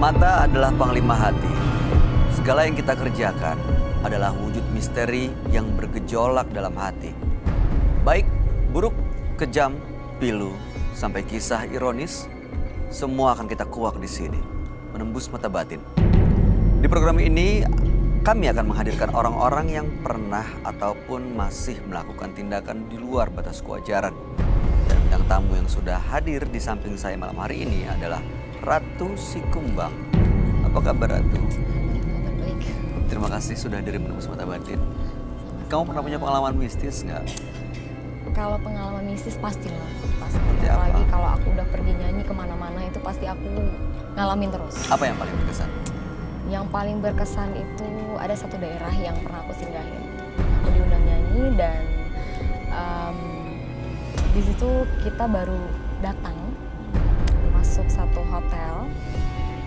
Mata adalah panglima hati. Segala yang kita kerjakan adalah wujud misteri yang bergejolak dalam hati. Baik, buruk, kejam, pilu, sampai kisah ironis, semua akan kita kuak di sini, menembus mata batin. Di program ini, kami akan menghadirkan orang-orang yang pernah ataupun masih melakukan tindakan di luar batas kewajaran. Dan bintang tamu yang sudah hadir di samping saya malam hari ini adalah Ratu Sikumbang. Apa kabar Ratu? Kabar baik. Terima kasih sudah hadir menembus mata batin. Kamu pernah punya pengalaman mistis nggak? Kalau pengalaman mistis pastilah, pasti. Seperti apa? Apalagi kalau aku udah pergi nyanyi kemana-mana itu pasti aku ngalamin terus. Apa yang paling berkesan? Yang paling berkesan itu ada satu daerah yang pernah aku singgahin. Aku diundang nyanyi dan di situ kita baru datang masuk satu hotel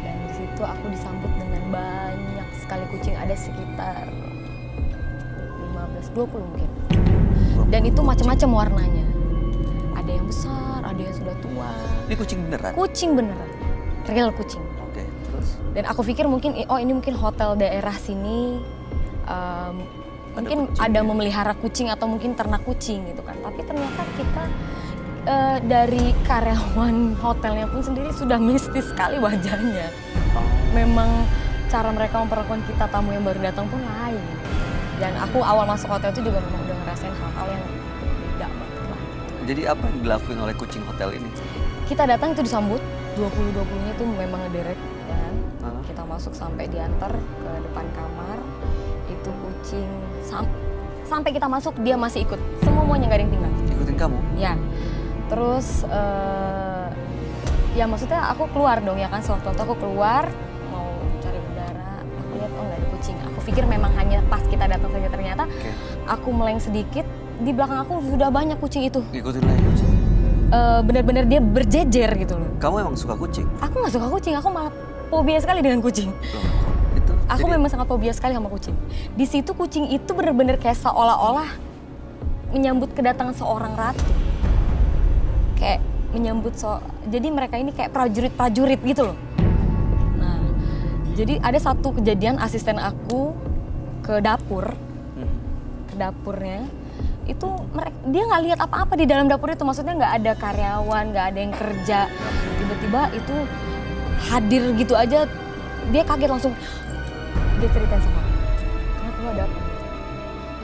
dan di situ aku disambut dengan banyak sekali kucing, ada sekitar 15-20 mungkin. Dan itu macam-macam warnanya. Ada yang besar, ada yang sudah tua. Ini kucing beneran? Kucing beneran, real kucing. Oke, terus? Dan aku pikir mungkin, oh ini mungkin hotel daerah sini mungkin kucing ada ya? memelihara kucing atau mungkin ternak kucing gitu kan. Tapi ternyata kita dari karyawan hotelnya pun sendiri sudah mistis sekali wajahnya. Memang cara mereka memperlakukan kita tamu yang baru datang pun lain. Dan aku awal masuk hotel itu juga memang udah ngerasain hal-hal yang beda banget lah. Jadi apa yang dilakuin oleh kucing hotel ini? Kita datang itu disambut, 20-20-nya itu memang ngederek ya kan. Kita masuk sampai diantar ke depan kamar, itu kucing sampai kita masuk dia masih ikut, semuanya nggak ada yang tinggal. Ikutin kamu? Ya, terus ya maksudnya aku keluar dong ya kan, sewaktu-waktu aku keluar mau cari udara, aku lihat oh nggak ada kucing. Aku pikir memang hanya pas kita datang saja, ternyata aku meleng sedikit, di belakang aku sudah banyak kucing itu. Ikutin lagi kucing? Benar-benar dia berjejer gitu loh. Kamu emang suka kucing? Aku nggak suka kucing, aku malah fobia sekali dengan kucing. Itu, Aku memang sangat fobia sekali sama kucing. Di situ kucing itu benar-benar kayak seolah-olah menyambut kedatangan seorang ratu. Kayak menyambut jadi mereka ini kayak prajurit-prajurit gitu loh. Nah, jadi ada satu kejadian asisten aku ke dapur, ke dapurnya. Itu dia nggak lihat apa-apa di dalam dapur itu, maksudnya nggak ada karyawan, nggak ada yang kerja, tiba-tiba itu hadir gitu aja, dia kaget langsung, dia ceritain sama aku, kenapa lo ada apa?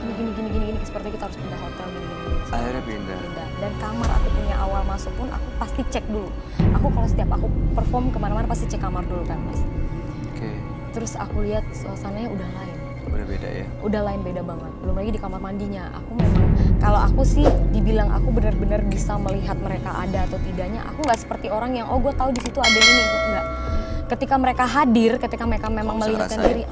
Gini, seperti kita harus pindah hotel, gini. Akhirnya pindah. Dan kamar aku punya awal masuk pun aku pasti cek dulu. Aku kalau setiap aku perform kemana-mana pasti cek kamar dulu kan mas. Oke. Terus aku lihat suasananya udah lain. Udah beda ya? Udah lain, beda banget. Belum lagi di kamar mandinya. Aku memang, kalau aku sih dibilang aku benar-benar bisa melihat mereka ada atau tidaknya. Aku nggak seperti orang yang, oh gue tahu di situ ada ini. Enggak. Ketika mereka hadir, ketika mereka memang melihatkan diri.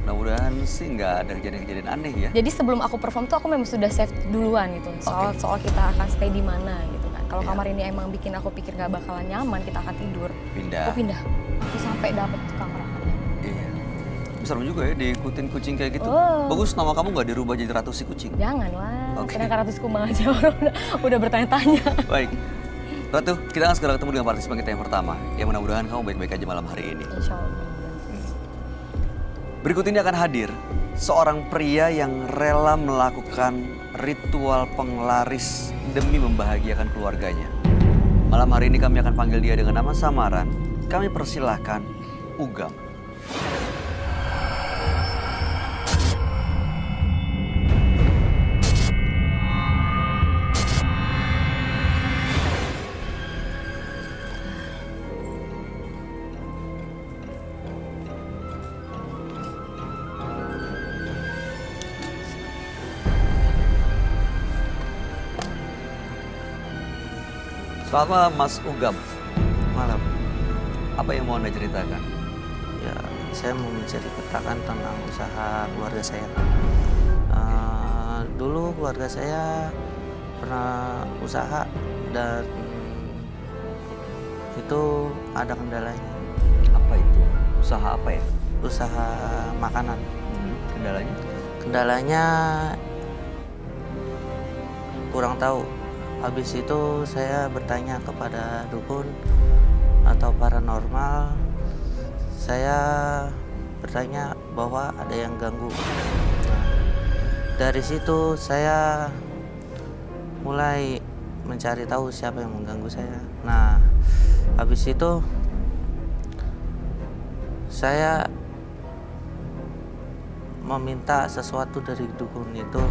Mudah-mudahan sih nggak ada kejadian-kejadian aneh ya. Jadi sebelum aku perform tuh aku memang sudah save duluan gitu. Soal kita akan stay di mana gitu kan. Kalau kamar ini emang bikin aku pikir nggak bakalan nyaman, kita akan tidur. Pindah. Aku pindah. Aku sampai dapet kamar aku. Iya. Serem juga ya diikutin kucing kayak gitu. Oh. Bagus nama kamu nggak dirubah jadi Ratu si Kucing. Janganlah. Oke. Sedangkan Ratu Sikumbang aja orang udah bertanya-tanya. Baik. Ratu, kita akan segera ketemu dengan partisipan kita yang pertama. Yang mudah-mudahan kamu baik-baik aja malam hari ini. Insya Allah. Berikut ini akan hadir seorang pria yang rela melakukan ritual penglaris demi membahagiakan keluarganya. Malam hari ini kami akan panggil dia dengan nama samaran. Kami persilahkan Ugam. Selamat malam Mas Ugam. Malam. Apa yang mau Anda ceritakan? Ya, saya mau menceritakan tentang usaha keluarga saya. Dulu keluarga saya pernah usaha dan itu ada kendalanya. Apa itu? Usaha apa ya? Usaha makanan. Kendalanya? Kendalanya kurang tahu. Habis itu saya bertanya kepada dukun, atau paranormal, saya bertanya bahwa ada yang ganggu. Nah, dari situ saya mulai mencari tahu siapa yang mengganggu saya. Nah, habis itu saya meminta sesuatu dari dukun itu,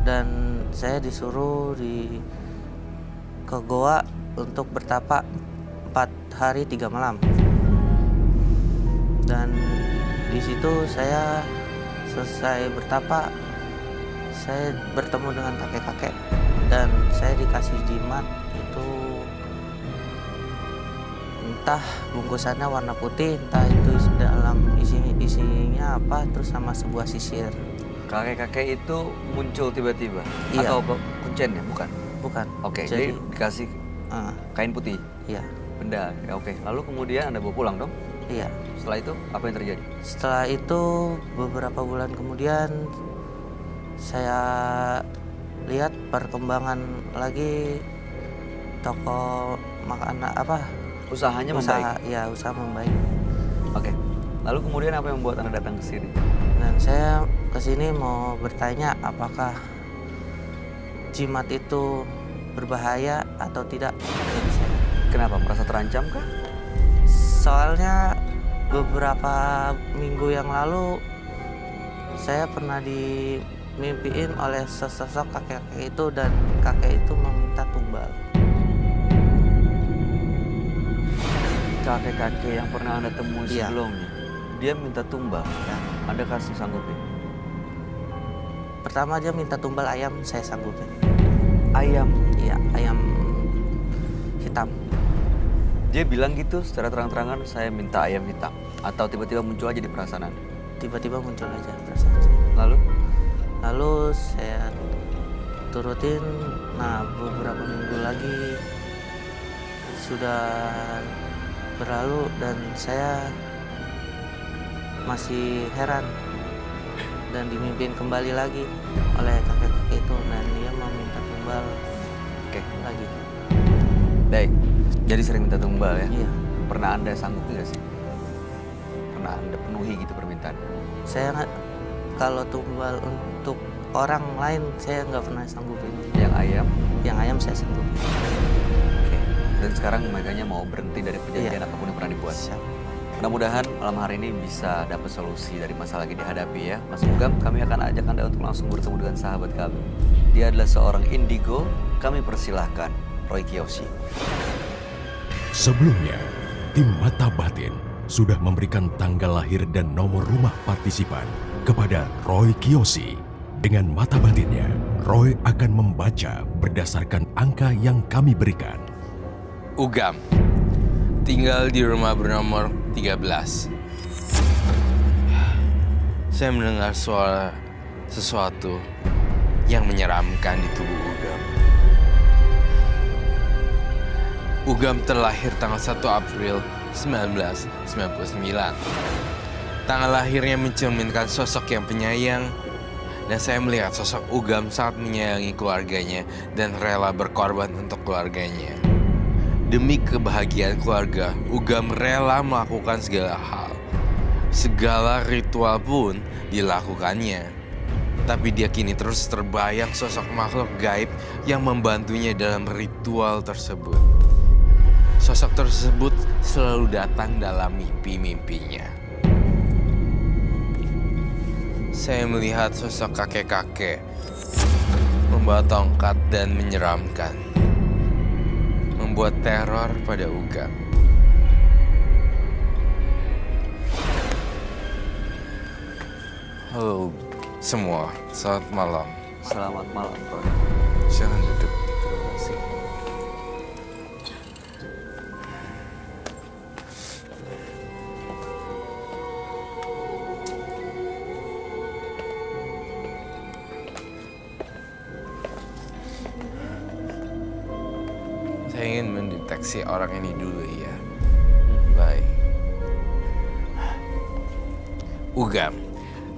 dan saya disuruh ke goa untuk bertapa 4 hari 3 malam. Dan di situ saya selesai bertapa, saya bertemu dengan kakek-kakek dan saya dikasih jimat itu, entah bungkusannya warna putih, entah itu dalam isinya apa, terus sama sebuah sisir. Kakek-kakek itu muncul tiba-tiba? Iya. Atau kuncen ya? Bukan? Bukan. Oke, jadi dikasih kain putih? Iya. Benda, ya, oke. Lalu kemudian Anda bawa pulang dong? Iya. Setelah itu apa yang terjadi? Setelah itu beberapa bulan kemudian saya lihat perkembangan lagi toko makanan Usahanya membaik? Ya, usaha membaik. Oke. Lalu kemudian apa yang membuat Anda datang ke sini? Dan saya kesini mau bertanya apakah jimat itu berbahaya atau tidak bagi saya. Kenapa? Merasa terancam kah? Soalnya beberapa minggu yang lalu saya pernah dimimpiin oleh sesosok kakek-kakek itu, dan kakek itu meminta tumbal. Kakek-kakek yang pernah Anda temui Iya. sebelumnya, dia minta tumbal, Ya. Anda kasih sanggupin? Pertama dia minta tumbal ayam, saya sanggupin. Ayam? Iya, ayam hitam. Dia bilang gitu secara terang-terangan, saya minta ayam hitam. Atau tiba-tiba muncul aja di perasaan Anda? Tiba-tiba muncul aja perasaan saya. Lalu saya turutin. Nah, beberapa minggu lagi sudah berlalu dan saya masih heran dan dimimpin kembali lagi oleh kakek-kakek itu, dan dia meminta tumbal Oke. lagi. Baik, jadi sering minta tumbal ya? Iya. Pernah Anda sanggup nggak sih? Pernah Anda penuhi gitu permintaan? Saya kalau tumbal untuk orang lain saya nggak pernah sanggupin. Yang ayam? Yang ayam saya sanggupin. Oke. Dan sekarang makanya mau berhenti dari perjanjian Iya. apapun yang pernah dibuat? Siap. Mudah-mudahan malam hari ini bisa dapat solusi dari masalah yang dihadapi ya. Mas Ugam, kami akan ajak Anda untuk langsung bertemu dengan sahabat kami. Dia adalah seorang indigo. Kami persilahkan Roy Kiyoshi. Sebelumnya, tim Mata Batin sudah memberikan tanggal lahir dan nomor rumah partisipan kepada Roy Kiyoshi. Dengan mata batinnya, Roy akan membaca berdasarkan angka yang kami berikan. Ugam, tinggal di rumah bernomor 13. Saya mendengar suara sesuatu yang menyeramkan di tubuh Ugam. Ugam terlahir tanggal 1 April 1999. Tanggal lahirnya mencerminkan sosok yang penyayang, dan saya melihat sosok Ugam sangat menyayangi keluarganya dan rela berkorban untuk keluarganya. Demi kebahagiaan keluarga, Ugam rela melakukan segala hal. Segala ritual pun dilakukannya. Tapi dia kini terus terbayang sosok makhluk gaib yang membantunya dalam ritual tersebut. Sosok tersebut selalu datang dalam mimpi-mimpinya. Saya melihat sosok kakek-kakek membawa tongkat dan menyeramkan, membuat teror pada Ugam. Halo semua, selamat malam. Selamat malam, Roy. Silakan duduk. Terima kasih. Saya ingin mendeteksi orang ini dulu ya. Baik. Ugam,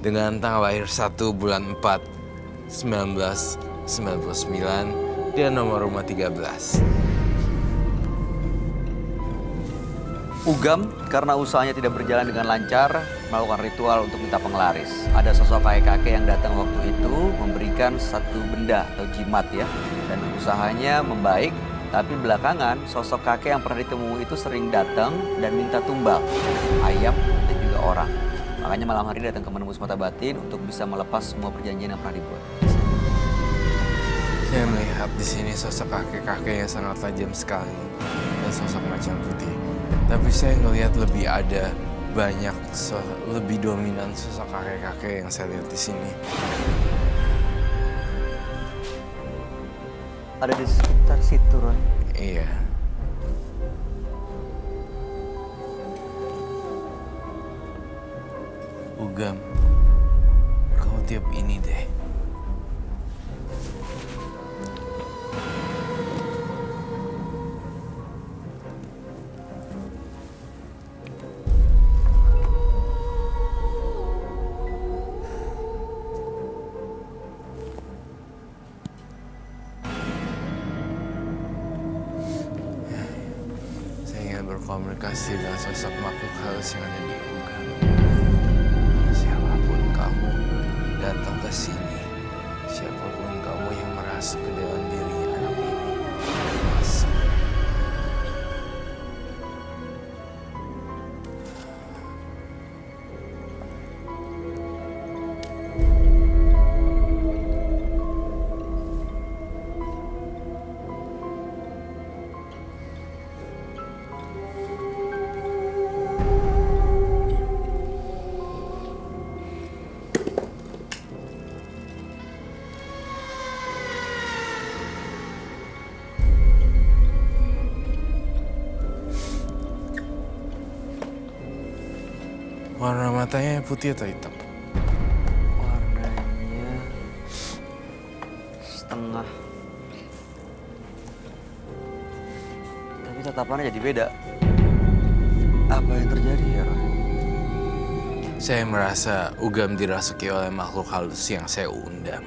dengan tanggal lahir 1 bulan 4, 1999, dia nomor rumah 13. Ugam karena usahanya tidak berjalan dengan lancar melakukan ritual untuk minta penglaris. Ada sosok kakek-kakek yang datang waktu itu memberikan satu benda atau jimat ya. Dan usahanya membaik, tapi belakangan sosok kakek yang pernah ditemui itu sering datang dan minta tumbal, ayam dan juga orang. Makanya malam hari datang ke menembus mata batin untuk bisa melepas semua perjanjian yang pernah dibuat. Saya melihat di sini sosok kakek-kakek yang sangat tajam sekali dan sosok macan putih. Tapi saya ngelihat lebih ada banyak lebih dominan sosok kakek-kakek yang saya lihat di sini. Ada di sekitar situ, Roy. Iya. Ugam, kau tiap ini deh. Berkomunikasi dengan sosok makhluk halus yang ada di Ugam. Siapapun kamu datang ke sini, siapapun kamu yang merasuk ke dalam diri anak ini, masuk. Warna matanya putih atau hitam? Warnanya setengah. Tapi tatapannya jadi beda. Apa yang terjadi ya, Roy? Saya merasa Ugam dirasuki oleh makhluk halus yang saya undang.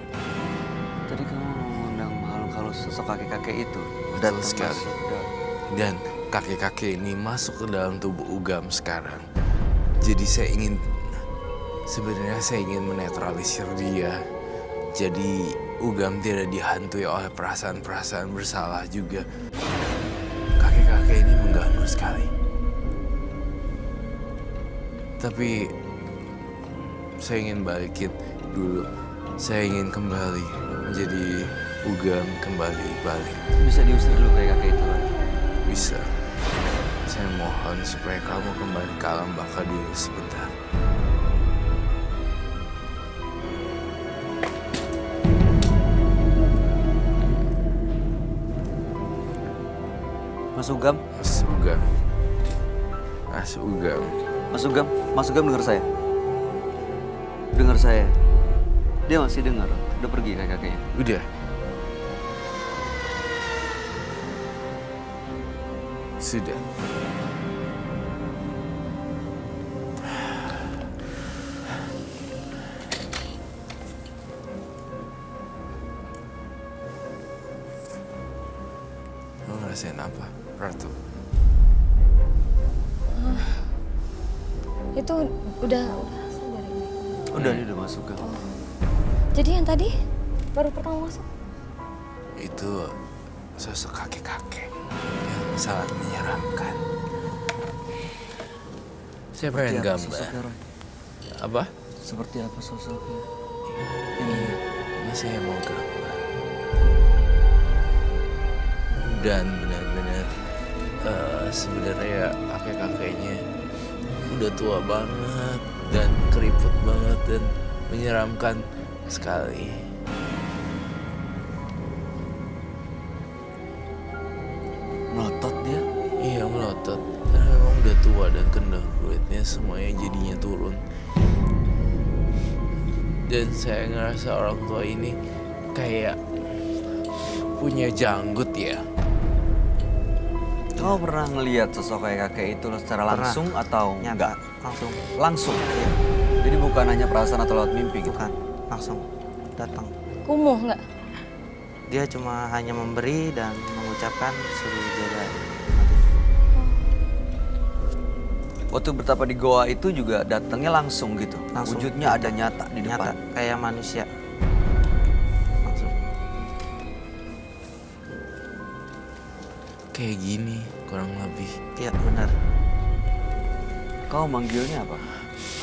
Tadi kamu mengundang makhluk halus sosok kakek-kakek itu. Betul Datang sekali. masuk ke- Dan kakek-kakek ini masuk ke dalam tubuh Ugam sekarang. Jadi sebenarnya saya ingin menetralisir dia. Jadi Ugam tidak dihantui oleh perasaan-perasaan bersalah juga. Kakek-kakek ini mengganggu sekali. Tapi saya ingin balikin dulu. Saya ingin kembali menjadi Ugam kembali balik. Bisa diusir dulu kayak kakek itu, Roy. Bisa. Saya mohon supaya kamu kembali ke alam baka dulu sebentar. Mas Ugam, Mas Ugam. Mas Ugam. Mas Ugam, Mas Ugam dengar saya. Dengar saya. Dia masih dengar. Udah pergi kakek-kakeknya. Udah. Sudah. Lo ngerasain apa, Ratu? Itu udah sadar ini. Udah, dia udah masuk kan. Jadi yang tadi baru pertama masuk. Itu sosok kakek-kakek yang sangat menyeramkan. Saya pengen gambar. Sosoknya, Roy? Apa? Seperti apa sosoknya? Ini saya mau gambar. Dan benar-benar sebenarnya kakek-kakeknya udah tua banget dan keriput banget dan menyeramkan sekali. Melotot dia. Iya, melotot. Karena memang udah tua dan kendor kulitnya semuanya jadinya turun. Dan saya ngerasa orang tua ini kayak punya janggut ya. Kau pernah ngelihat sosok kayak kakek itu secara Pernah. langsung atau Nyata, enggak? langsung. Langsung. Jadi bukan hanya perasaan atau lewat mimpi gitu. Bukan, langsung datang. Kumuh nggak? Dia cuma hanya memberi dan mengucapkan suruh jaga. Waktu bertapa di goa itu juga datangnya langsung gitu. Langsung. Wujudnya ada nyata di Nyata depan. kayak manusia. Langsung. Kayak gini kurang lebih. Iya benar. Kau manggilnya apa?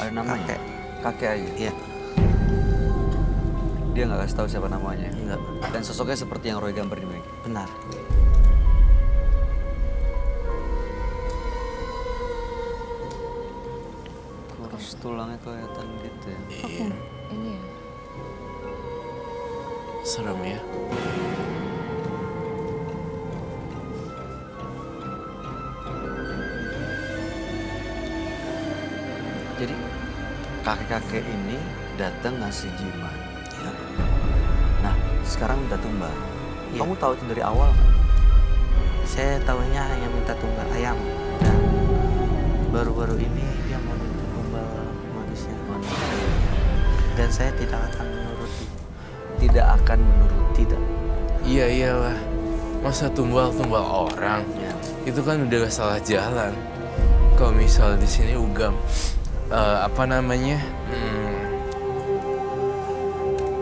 Ada namanya? Kakek. Kakek aja. Iya. Dia nggak kasih tahu siapa namanya. Enggak. Dan sosoknya seperti yang Roy gambar di Meg. Benar. Kurus tulangnya kelihatan gitu ya. Iya. Ini ya. Serem ya. Jadi kakek-kakek ini datang ngasih jimat. Iya. Nah, sekarang udah tumbal. Iya. Kamu tahu itu dari awal nggak? Saya tahunya hanya minta tumbal ayam dan baru-baru ini dia mau minta tumbal manusia. Dan saya tidak akan menuruti. Tidak akan menurut. Tidak. Iya iyalah. Masa tumbal orang? Ya. Itu kan udah salah jalan. Kalau misal di sini Ugam apa namanya?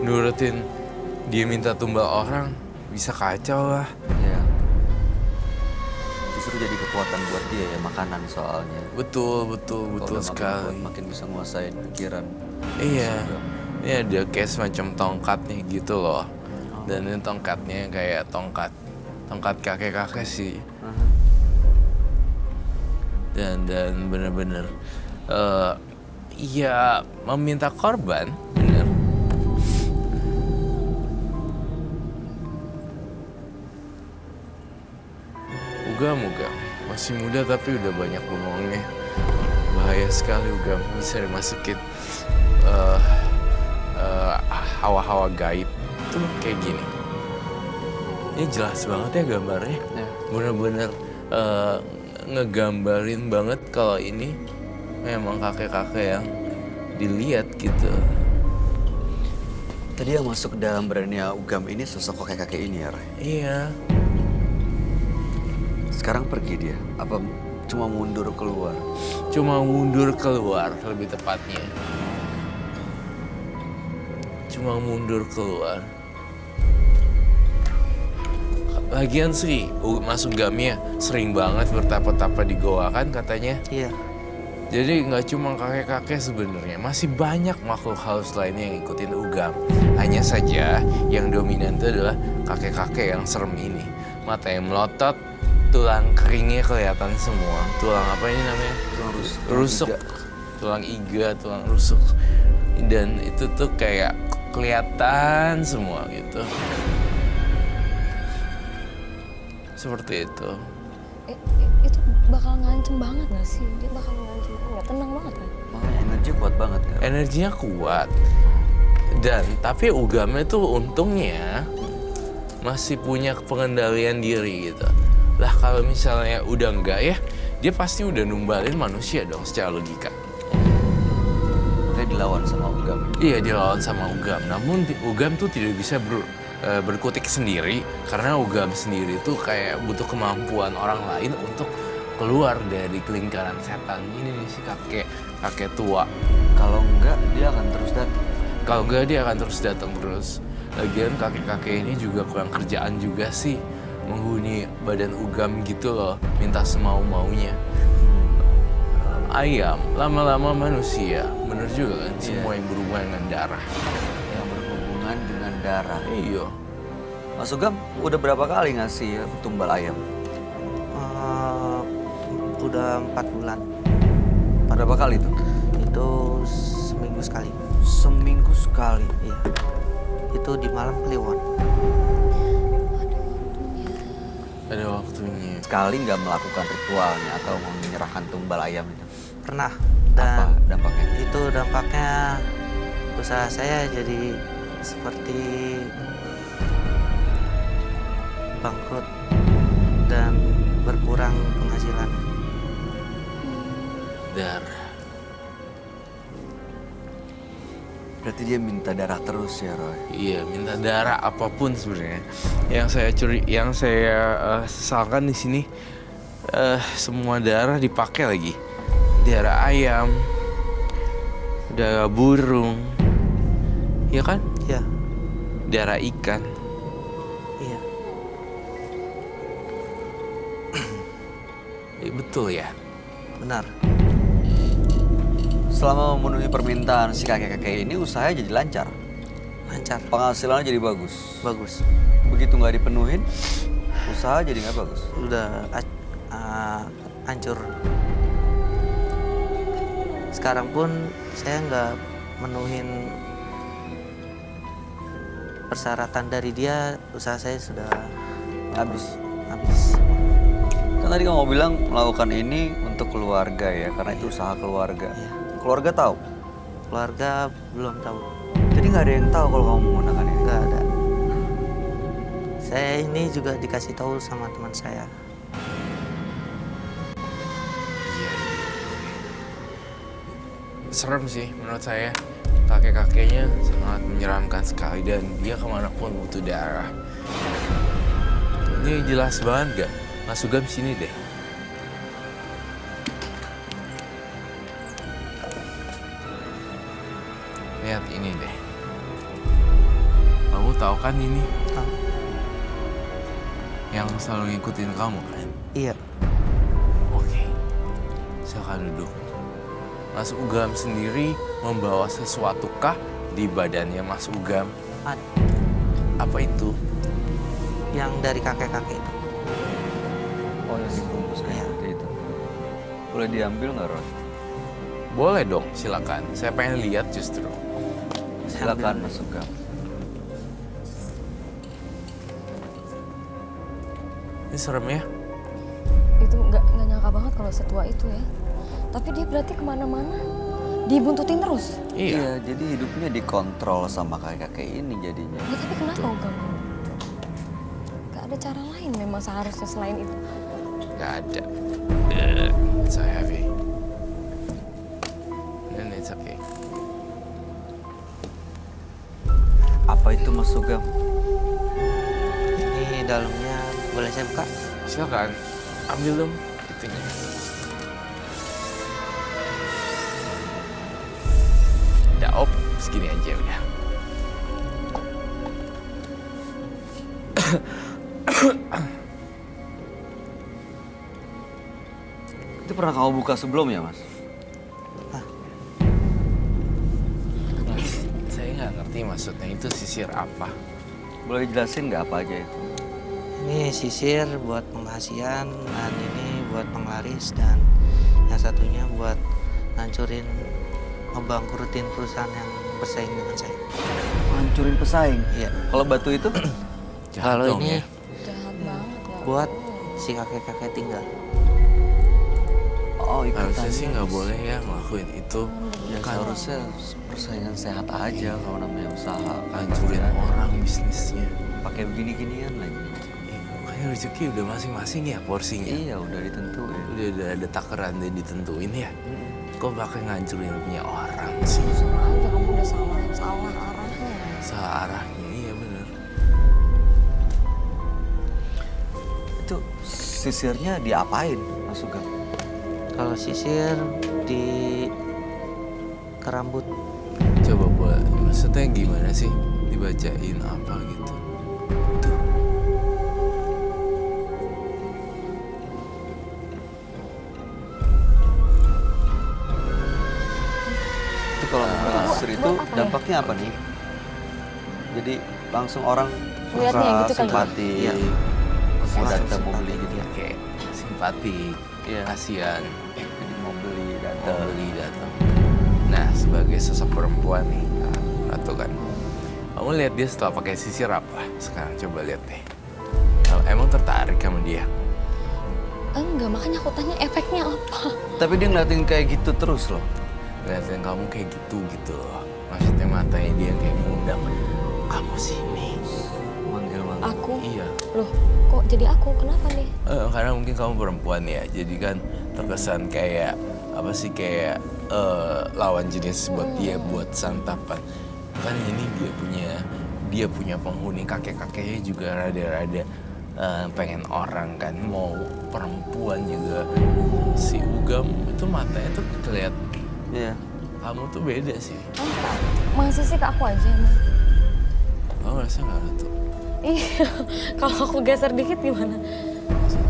Nurutin dia minta tumbal orang bisa kacau lah. Ya. Justru jadi kekuatan buat dia ya, makanan soalnya. Betul Kalau udah makin sekali. kuat, makin bisa nguasain pikiran. Iya. Ini ada kayak semacam tongkatnya gitu loh. Dan ini tongkatnya kayak tongkat kakek-kakek sih. Dan bener-bener ya meminta korban, bener. Ugam masih muda tapi udah banyak bengongnya. Bahaya sekali Ugam, bisa dimasukin hawa-hawa gaib tuh kayak gini. Ini jelas banget ya gambarnya. Ya. Bener-bener ngegambarin banget kalau ini memang kakek-kakek yang dilihat gitu. Tadi yang masuk ke dalam badannya Ugam ini sosok kakek-kakek ini ya, Ray? Iya. Sekarang pergi dia? Apa cuma mundur keluar? Cuma mundur keluar lebih tepatnya. Cuma mundur keluar. Lagian sih, Mas Ugamnya sering banget bertapa-tapa di goa kan katanya. Iya. Jadi nggak cuma kakek-kakek sebenarnya, masih banyak makhluk halus lainnya yang ngikutin Ugam. Hanya saja yang dominan itu adalah kakek-kakek yang serem ini. Mata yang melotot, tulang keringnya kelihatan semua. Tulang apa ini namanya? Rusuk. Tulang iga, tulang rusuk. Dan itu tuh kayak kelihatan semua gitu. Seperti itu. Itu bakal ngancem banget gak sih? Dia bakal ngancem banget, tenang banget kan? Makanya energi kuat banget kan? Energinya kuat. Dan tapi Ugamnya tuh untungnya masih punya pengendalian diri gitu. Lah kalau misalnya udah enggak ya, dia pasti udah numbalin manusia dong secara logika. Makanya dilawan sama Ugam. Iya dilawan sama Ugam. Namun Ugam tuh tidak bisa berkutik sendiri karena Ugam sendiri tuh kayak butuh kemampuan orang lain untuk keluar dari lingkaran setan ini nih si kakek tua. Kalau enggak, dia akan terus datang. Kalau enggak dia akan terus datang terus. Lagian kakek-kakek ini juga kurang kerjaan juga sih, menghuni badan Ugam gitu loh, minta semau-maunya. Ayam, lama-lama manusia, bener juga kan? Semua yang berhubungan dengan darah. Yang berhubungan dengan darah. Iya. Mas Ugam udah berapa kali ngasih tumbal ayam? Udah 4 bulan. Berapa kali tuh? Itu seminggu sekali. Seminggu sekali. Iya. Itu di malam Kliwon. Ada waktunya. Sekali nggak melakukan ritualnya atau menyerahkan tumbal ayam itu. Pernah. Apa Dan dampaknya? itu dampaknya usaha saya jadi seperti bangkrut dan berkurang penghasilan. Darah. Berarti dia minta darah terus ya, Roy? Iya, minta darah apapun sebenarnya. Yang saya sesalkan di sini semua darah dipakai lagi. darah ayam, darah burung, ya kan? Iya, Darah ikan. iya. Betul ya? Benar. Selama memenuhi permintaan si kakek-kakek ini, usahanya jadi lancar. Lancar. Penghasilannya jadi bagus. Bagus. Begitu nggak dipenuhin, usaha jadi nggak bagus. Udah hancur. Sekarang pun saya nggak menuhin persyaratan dari dia, usaha saya sudah Habis. habis. Kan tadi kamu bilang melakukan ini untuk keluarga ya, karena itu usaha keluarga. Iya. Keluarga tahu? Keluarga belum tahu, Jadi nggak ada yang tahu kalau kamu menggunakan ini? nggak ada. Saya ini juga dikasih tahu sama teman saya. Serem sih menurut saya. Kakek-kakeknya sangat menyeramkan sekali dan dia kemanapun butuh darah. Ini jelas banget gak? Mas Sugam sini deh. Lihat ini deh. Kamu tahu kan ini? Tahu. Yang selalu ngikutin kamu kan? Iya, Oke. Silakan duduk. Mas Ugam sendiri membawa sesuatu kah di badannya Mas Ugam? Apa itu? yang dari kakek-kakek itu. Oh, yang dibungkus kayak Iya. seperti itu. Boleh diambil nggak, Roy? Boleh dong, silakan. Saya pengen lihat justru. Silakan Mas Sugam. Ini serem ya? Itu nggak nyangka banget kalau setua itu ya. Tapi dia berarti kemana-mana dibuntutin terus. Iya. Jadi hidupnya dikontrol sama kakek-kakek ini jadinya. Ya, tapi kenapa Ugam? Gak ada cara lain memang seharusnya selain itu. Gak ada. It's so heavy. And it's okay. Apa itu Mas Sugam? Ini dalamnya boleh saya buka? Silakan, ambil dong itunya. Udah, segini aja udah. Itu pernah kamu buka sebelumnya, Mas? Saya nggak ngerti maksudnya itu sisir apa. Boleh dijelasin nggak apa aja itu? Ini sisir buat penghasilan, dan ini buat penglaris, dan yang satunya buat ngancurin, ngebangkrutin perusahaan yang bersaing dengan saya. Hancurin pesaing. Iya. Kalau batu itu? Jahat Kalau dong ini ya. Jahat banget ya. buat si kakek-kakek tinggal. Oh, Harusnya sih nggak Mas. boleh ya ngelakuin itu. Ya seharusnya persaingan sehat aja kalau namanya usaha. Hancurin orang bisnisnya. Pakai begini-ginian lagi. Makanya rezeki udah masing-masing ya porsinya. Iya, udah ditentuin. Udah ada takaran dan ditentuin ya. Kok pakai ngancurin punya orang sih? Sama aja kamu udah salah arahnya. Salah arahnya, iya bener. Itu sisirnya diapain, Mas Sugam? Kalau sisir di ke rambut. Coba buat, maksudnya gimana sih? Dibacain apa gitu? Tuh. Itu kalau sisir itu buat apa ya? dampaknya apa nih? Jadi langsung orang Lihatnya suka gitu kali ya? simpati, Iya. mau Langsung datang mau simpati beli gitu. Ya kayak simpati, Iya. kasihan, Jadi mau beli mau datang. beli datang. Nah, sebagai sosok perempuan nih, Ratu kan. Kamu lihat dia setelah pakai sisir apa? Sekarang coba lihat deh. Emang tertarik sama dia? Enggak, makanya aku tanya efeknya apa. Tapi dia ngeliatin kayak gitu terus loh. Ngeliatin kamu kayak gitu loh. Maksudnya matanya dia kayak ngundang. Kamu sini. Manggil-manggil. Aku? Iya. Loh, kok jadi aku? Kenapa nih? Karena mungkin kamu perempuan ya, jadi kan terkesan kayak apa sih kayak lawan jenis buat dia buat santapan. Kan ini dia punya penghuni kakek-kakeknya juga rada-rada pengen orang kan, mau perempuan juga. Si Ugam itu matanya tuh kelihatan. Iya. Kamu tuh beda sih. Masa sih ke aku aja emang? Kamu ngerasa nggak tuh? Iya, kalau aku geser dikit gimana?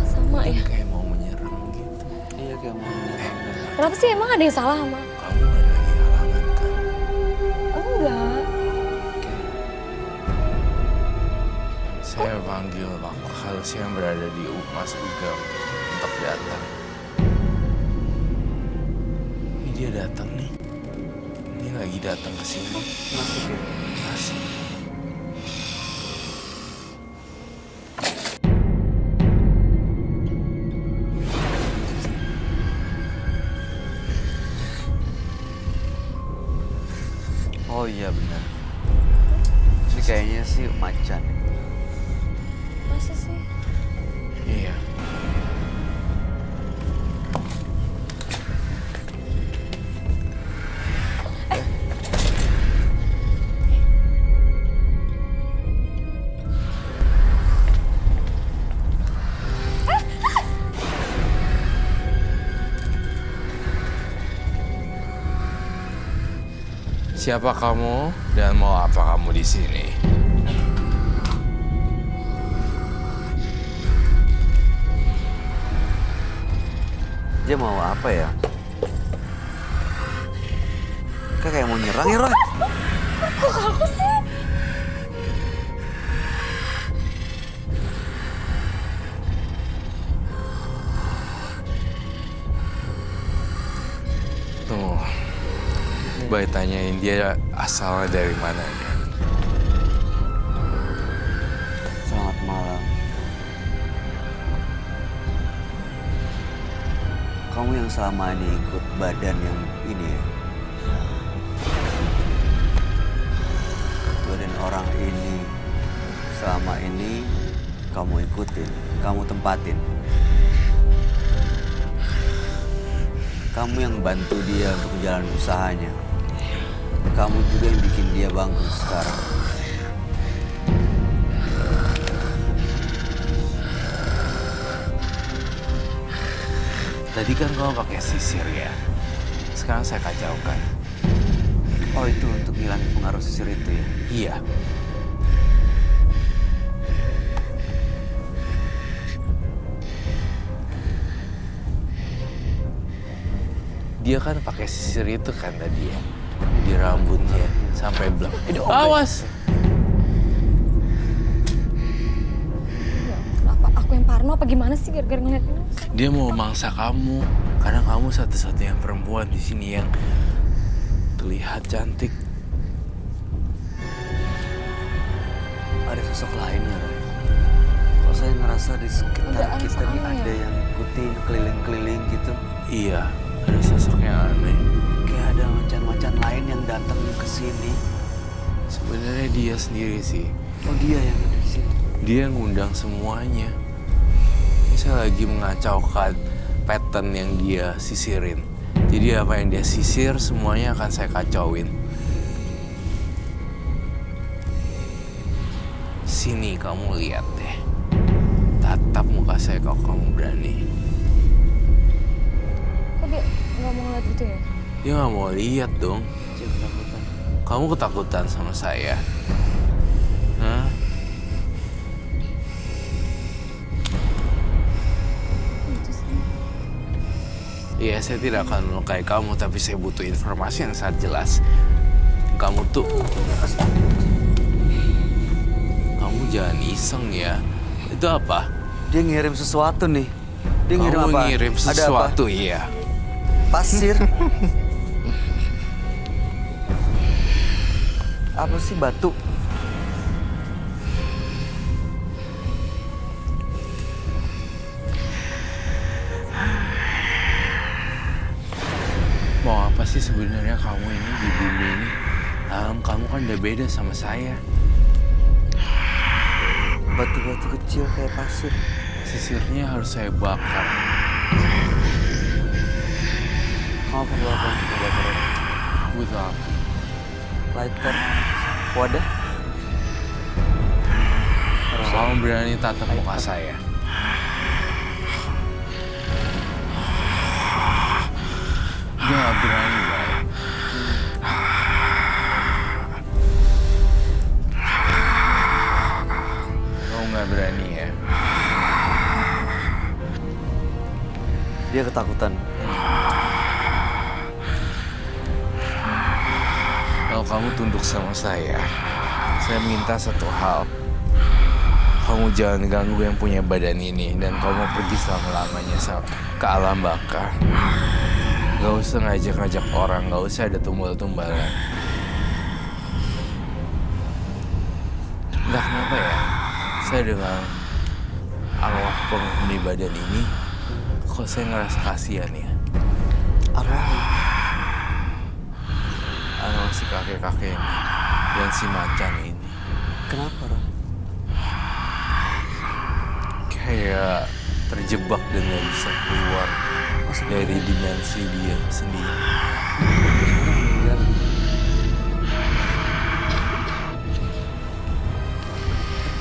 Sama ya. Kayak mau menyerang gitu. Iya kayak mau menyerang. Kenapa sih emang ada yang salah sama? Kamu nggak lagi halangan kan? Enggak. Saya panggil Pak Halus yang berada di Mas Ugam untuk datang. Ini dia datang nih. Ini lagi datang ke sini. Masuk ya. Masuk. Oh iya benar. Ini kayaknya sih macan. Masa sih? Iya. Siapa kamu dan mau apa kamu di sini? Dia mau apa ya? Kayak mau nyerang ya, Roy? Kok aku sih? Tunggu. Baik tanyain dia asalnya dari mana dia. Selamat malam. Kamu yang selama ini ikut badan yang ini ya? Badan orang ini selama ini kamu ikutin, kamu tempatin. Kamu yang bantu dia untuk jalan usahanya. Kamu juga yang bikin dia bangkrut sekarang. Tadi kan kamu pakai sisir ya. Sekarang saya kacaukan. Oh itu untuk ngilangin pengaruh sisir itu ya? Iya. Dia kan pakai sisir itu kan tadi ya. Di rambutnya sampai belak. Awas! Kenapa aku yang parno apa gimana sih gara-gara ngeliat ini? Dia mau mangsa kamu karena kamu satu-satunya perempuan di sini yang terlihat cantik. Ada sosok lainnya, Roy. Kalau saya ngerasa di sekitar Udah, kita nih aneh. ada yang ikutin keliling-keliling gitu. Iya, ada sosok yang aneh. Kayak ada macan-macan lain yang datang ke sini. Sebenarnya dia sendiri sih. Oh dia yang ada di sini. Dia yang ngundang semuanya. Ini saya lagi mengacaukan pattern yang dia sisirin. Jadi apa yang dia sisir semuanya akan saya kacauin. Sini kamu lihat deh. Tatap muka saya kalau kamu berani. Kok dia nggak mau ngeliat gitu ya? Dia nggak mau lihat dong. Dia ketakutan. Kamu ketakutan sama saya? Hah? Gitu sih. Iya, saya tidak akan melukai kamu, tapi saya butuh informasi yang sangat jelas. Kamu tuh... Kamu jangan iseng ya. Itu apa? Dia ngirim sesuatu nih. Dia ngirim Kamu apa? ngirim Ada apa? sesuatu, iya. Pasir. Apa sih batu? Mau apa sih sebenarnya kamu ini di bumi ini? Kamu kan udah beda sama saya. Batu-batu kecil kayak pasir. Sisirnya harus saya bakar. Kamu perlu apa untuk membakar? Butuh apa? Lighter, wadah. Harus Kamu berani tatap muka saya? Dia nggak berani, Bay. Kamu nggak berani ya? Dia ketakutan. Kalau kamu tunduk sama saya minta satu hal. Kamu jangan ganggu yang punya badan ini dan kamu pergi selama-lamanya ke alam baka. Gak usah ngajak-ngajak orang, gak usah ada tumbal-tumbalan. Entah kenapa ya, saya dengan arwah penghuni badan ini, kok saya ngerasa kasihan ya. Arwah. Arwah si kakek-kakek ini dan si macan ini. Kenapa, Ron? Kayak terjebak dan gak bisa keluar dari dimensi dia sendiri.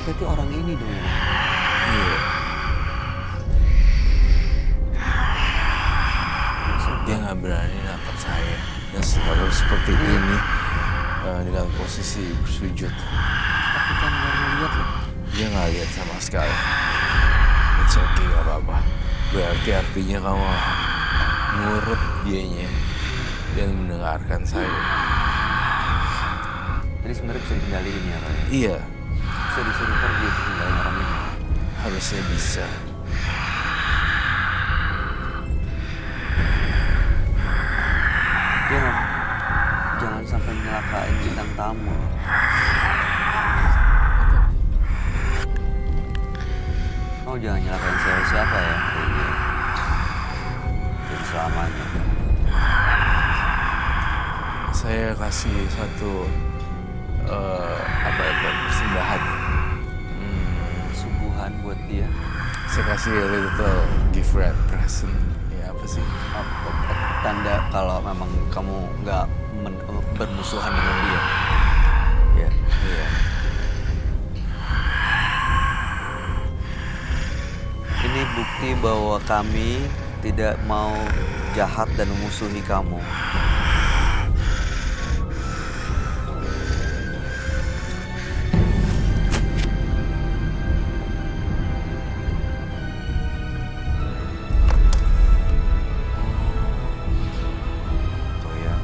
Berarti orang ini dong ya? Iya. Dia nggak berani nangkap saya dan selalu seperti ini dengan posisi bersujud. Tapi kan gak ngeliat loh. Dia nggak lihat sama sekali. It's okay, gak apa-apa. Berarti artinya kamu nurut dianya dan mendengarkan saya. Jadi sebenarnya bisa dikendaliin ya, Ron? Iya, Bisa disuruh pergi untuk ninggalin orang ini. harusnya bisa. Dia jangan sampai nyelakain bintang tamu. Oh, jangan nyelakain siapa ya. Jadi selamanya. Saya kasih satu persembahan. Subuhan buat dia. Saya kasih a little gift wrap present. Ya apa sih? Tanda kalau memang kamu nggak bermusuhan dengan dia. Ya. Iya. Ini bukti bahwa kami tidak mau jahat dan memusuhi kamu. Oh ya.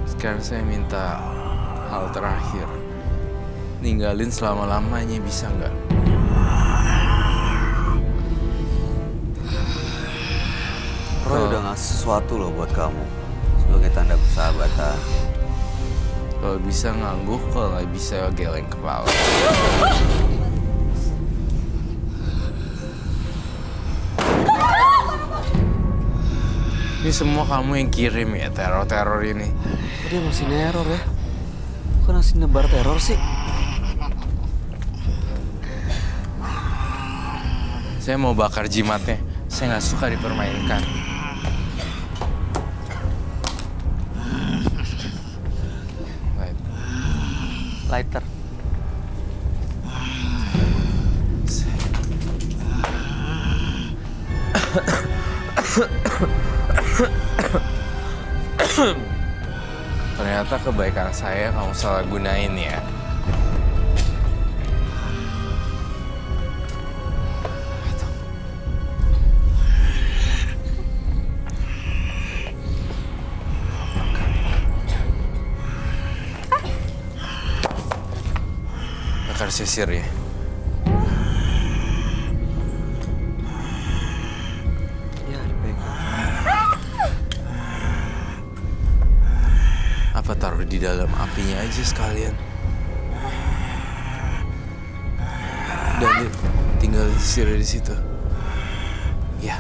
Sekarang saya minta hal terakhir. Ninggalin selama-lamanya bisa nggak? Roy udah ngasih sesuatu loh buat kamu sebagai tanda persahabatan. Kalau bisa ngangguk, kalau nggak bisa geleng kepala. Ini semua kamu yang kirim ya, teror-teror ini. Kok dia masih neror ya? Kok masih nebar teror sih? Saya mau bakar jimatnya. Saya nggak suka dipermainkan. Baik. Lighter. Ternyata kebaikan saya kamu salah gunain ya. Bakar sisir ya. Ya, dipegang. Apa taruh di dalam apinya aja sekalian. Dan tinggal sisir di situ. Ya.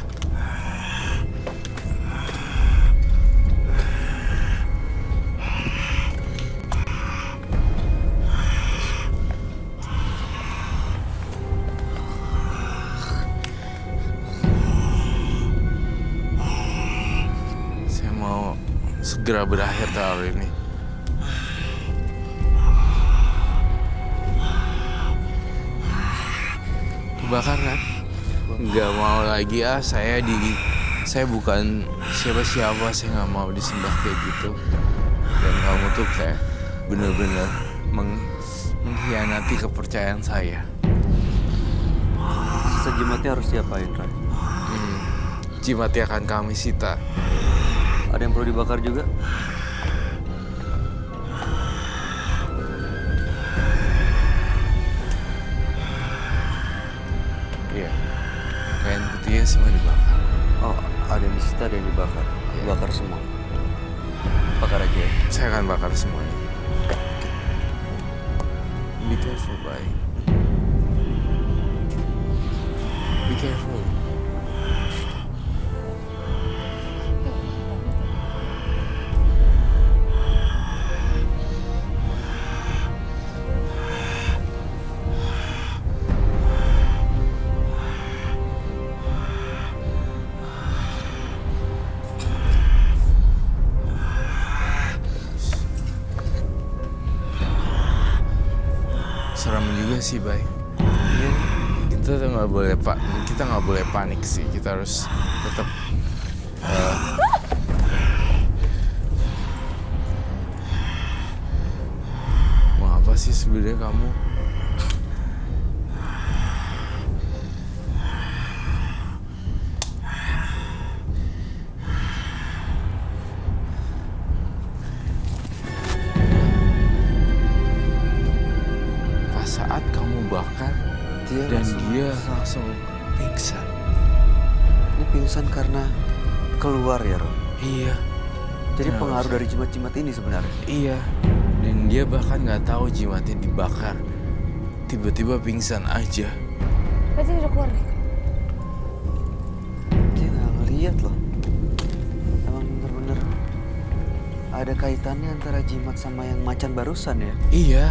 Saya mau segera berakhir teror ini. bakar kan? Nggak mau lagi saya bukan siapa-siapa, saya nggak mau disembah kayak gitu. Dan kamu tuh kayak bener-bener mengkhianati kepercayaan saya. Sisa jimatnya harus diapain, Roy? Jimatnya akan kami sita. Ada yang perlu dibakar juga? Iya. Kain putihnya semua dibakar. Oh, ada yang disita, ada yang dibakar. Bakar semua. Bakar aja ya. Saya akan bakar semuanya. Be careful, bye. Be careful. Seram juga sih, Bay. Iya. Kita tuh kita nggak boleh panik sih. Kita harus tetap mau apa sih sebenarnya kamu? Pas saat kamu bakar dan dia langsung pingsan. Ini pingsan karena keluar ya, Roy? Iya. Jadi Kenapa pengaruh sih? dari jimat-jimat ini sebenarnya. Iya, dan dia bahkan nggak tahu jimatnya dibakar. Tiba-tiba pingsan aja. Berarti dia udah keluar deh. Dia nggak ngeliat loh. Emang bener-bener ada kaitannya antara jimat sama yang macan barusan ya? Iya,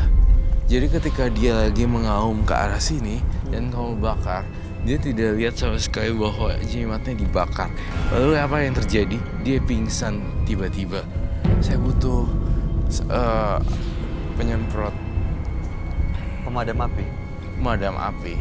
jadi ketika dia lagi mengaum ke arah sini dan kamu bakar, dia tidak lihat sama sekali bahwa jimatnya dibakar. Lalu apa yang terjadi? Dia pingsan tiba-tiba. Saya butuh penyemprot Pemadam api. pemadam api.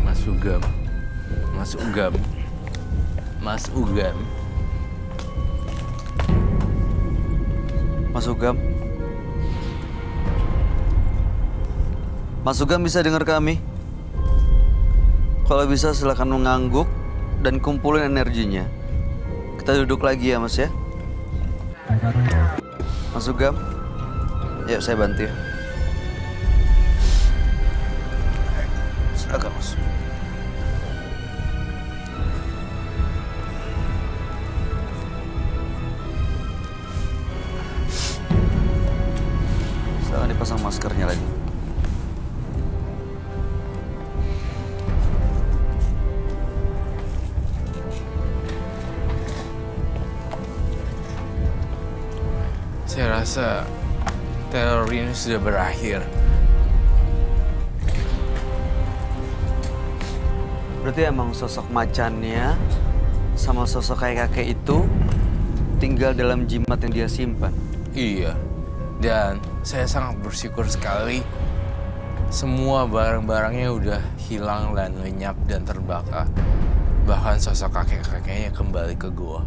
Mas Ugam. Mas Ugam. Mas Ugam. Mas Ugam. Mas Ugam bisa dengar kami? Kalau bisa silakan mengangguk dan kumpulin energinya. Kita duduk lagi ya, Mas ya. Mas Ugam. Yuk saya bantu ya. Silakan, Mas. Silakan dipasang maskernya lagi. Saya rasa teror ini sudah berakhir. Berarti emang sosok macannya sama sosok kayak kakek itu tinggal dalam jimat yang dia simpan. Iya. Dan saya sangat bersyukur sekali semua barang-barangnya udah hilang dan lenyap dan terbakar. Bahkan sosok kakek-kakeknya kembali ke gua.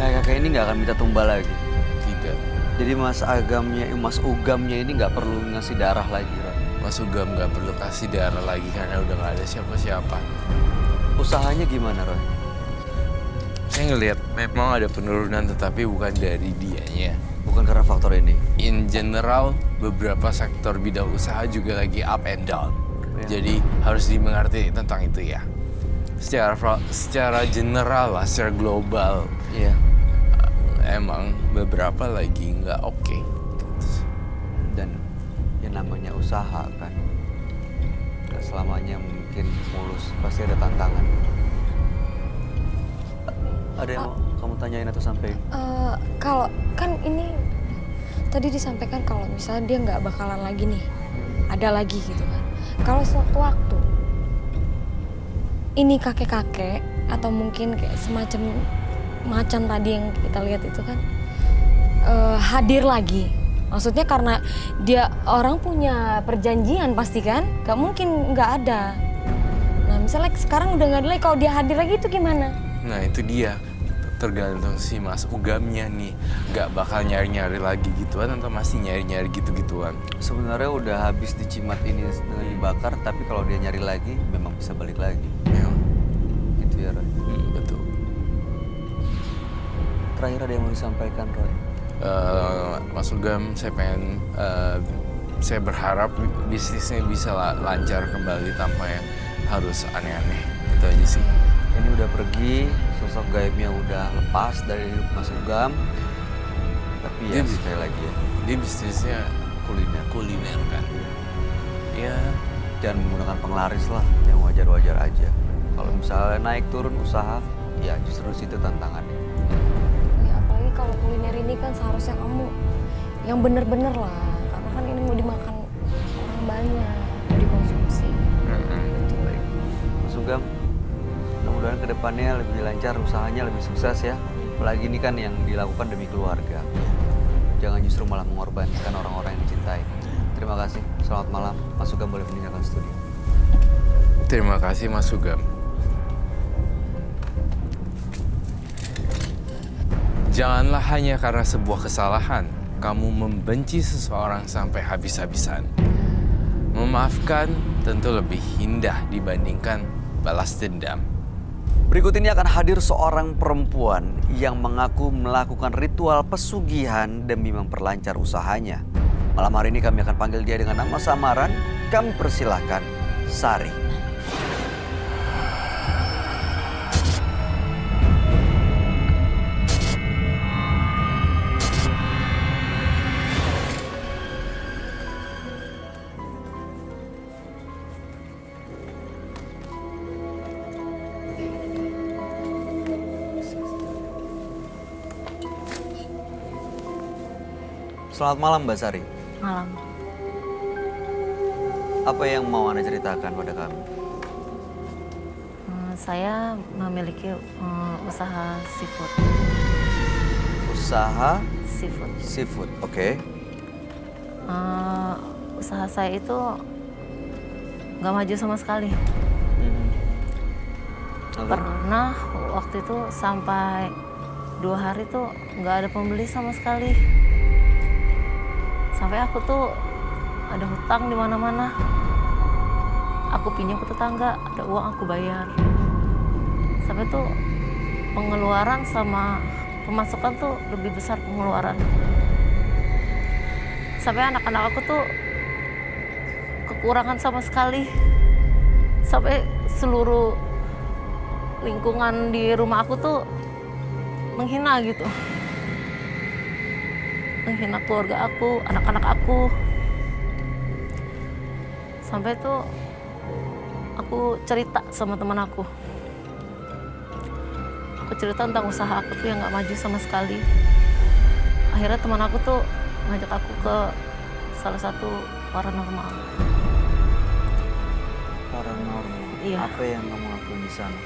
Kakek ini nggak akan minta tumbal lagi. Tidak. Jadi Mas Ugamnya ini nggak perlu ngasih darah lagi, Ron. Mas Ugam gak perlu kasih darah lagi karena udah gak ada siapa-siapa. Usahanya gimana, Roy? Saya ngelihat memang ada penurunan tetapi bukan dari dianya. Bukan karena faktor ini. In general, beberapa sektor bidang usaha juga lagi up and down. Ya. Jadi harus dimengerti tentang itu ya. Secara general lah, secara global, Iya. emang beberapa lagi nggak oke. Dan yang namanya usaha kan, nggak selamanya mungkin mulus. Pasti ada tantangan. Ada yang mau kamu tanyain atau sampein? Kalau kan ini tadi disampaikan kalau misalnya dia nggak bakalan lagi nih, ada lagi gitu kan. Kalau suatu waktu ini kakek-kakek atau mungkin kayak semacam macan tadi yang kita lihat itu kan hadir lagi. Maksudnya karena dia orang punya perjanjian pasti kan, nggak mungkin nggak ada. Nah misalnya sekarang udah nggak ada lagi, kalau dia hadir lagi itu gimana? Nah itu dia, tergantung si Mas Ugamnya nih. Gak bakal nyari-nyari lagi gituan atau masih nyari-nyari gitu-gituan. Sebenarnya udah habis dicimat ini dengan dibakar, tapi kalau dia nyari lagi memang bisa balik lagi. Ya, Gitu ya, Roy. betul. Terakhir ada yang mau disampaikan, Roy? Mas Ugam, saya berharap bisnisnya bisa lancar kembali tanpa yang harus aneh-aneh. Itu aja sih. Ini udah pergi, sosok gaibnya udah lepas dari hidup Mas Ugam. Tapi ya sekali lagi ya, Dia bisnisnya kuliner kan. Ya, jangan menggunakan penglaris lah, yang wajar-wajar aja. Kalau misalnya naik turun usaha, ya justru situ tantangannya. Ya, apalagi kalau kuliner ini kan seharusnya kamu yang bener-bener lah, karena kan ini mau dimakan orang banyak, mau dikonsumsi. Betul, baik. Mas Ugam, mudah-mudahan kedepannya lebih lancar, usahanya lebih sukses ya. Apalagi ini kan yang dilakukan demi keluarga. Jangan justru malah mengorbankan orang-orang yang dicintai. Terima kasih. Selamat malam. Mas Ugam boleh meninggalkan studio. terima kasih Mas Ugam. Janganlah hanya karena sebuah kesalahan kamu membenci seseorang sampai habis-habisan. Memaafkan tentu lebih indah dibandingkan balas dendam. Berikut ini akan hadir seorang perempuan yang mengaku melakukan ritual pesugihan demi memperlancar usahanya. Malam hari ini kami akan panggil dia dengan nama samaran. Kami persilahkan Sari. Selamat malam Mbak Sari. Malam. Apa yang mau Anda ceritakan pada kami? Saya memiliki usaha seafood. Usaha Seafood. seafood, oke. Usaha saya itu nggak maju sama sekali. Lalu? Pernah waktu itu sampai 2 hari tuh nggak ada pembeli sama sekali. Sampai aku tuh ada hutang di mana-mana. Aku pinjam ke tetangga, ada uang aku bayar. Sampai tuh pengeluaran sama pemasukan tuh lebih besar pengeluaran. Sampai anak-anak aku tuh kekurangan sama sekali. Sampai seluruh lingkungan di rumah aku tuh menghina gitu. Menghina keluarga aku, anak-anak aku. Sampai tuh aku cerita sama teman aku. Aku cerita tentang usaha aku tuh yang gak maju sama sekali. Akhirnya teman aku tuh ngajak aku ke salah satu paranormal. Paranormal. Iya. Apa yang kamu lakuin di sana?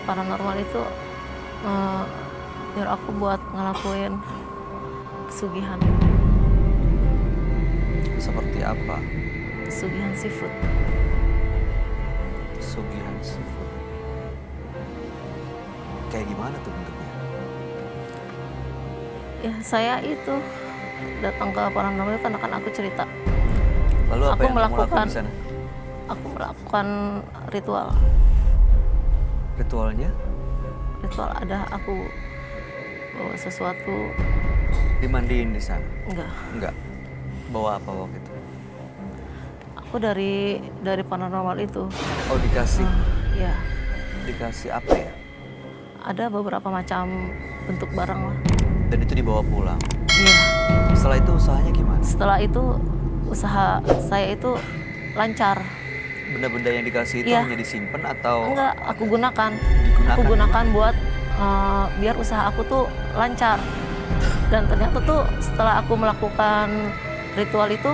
Paranormal itu nyuruh aku buat ngelakuin pesugihan. Seperti apa? Pesugihan seafood. Pesugihan seafood. Kayak gimana tuh bentuknya? Ya saya itu datang ke paranormal karena kan aku cerita. Lalu apa Aku yang kamu lakukan melakukan- di sana? Aku melakukan ritual. Ritualnya? Ritual ada aku bawa sesuatu. Dimandiin di sana? Enggak. Enggak. Bawa apa waktu itu? Aku dari paranormal itu. Oh dikasih. Ya, Dikasih apa ya? ada beberapa macam bentuk barang lah. Dan itu dibawa pulang. Iya. Setelah itu usahanya gimana? Setelah itu usaha saya itu lancar. Benda-benda yang dikasih itu Iya. hanya disimpan atau Enggak, aku gunakan. digunakan? Aku gunakan buat biar usaha aku tuh lancar. Dan ternyata tuh setelah aku melakukan ritual itu,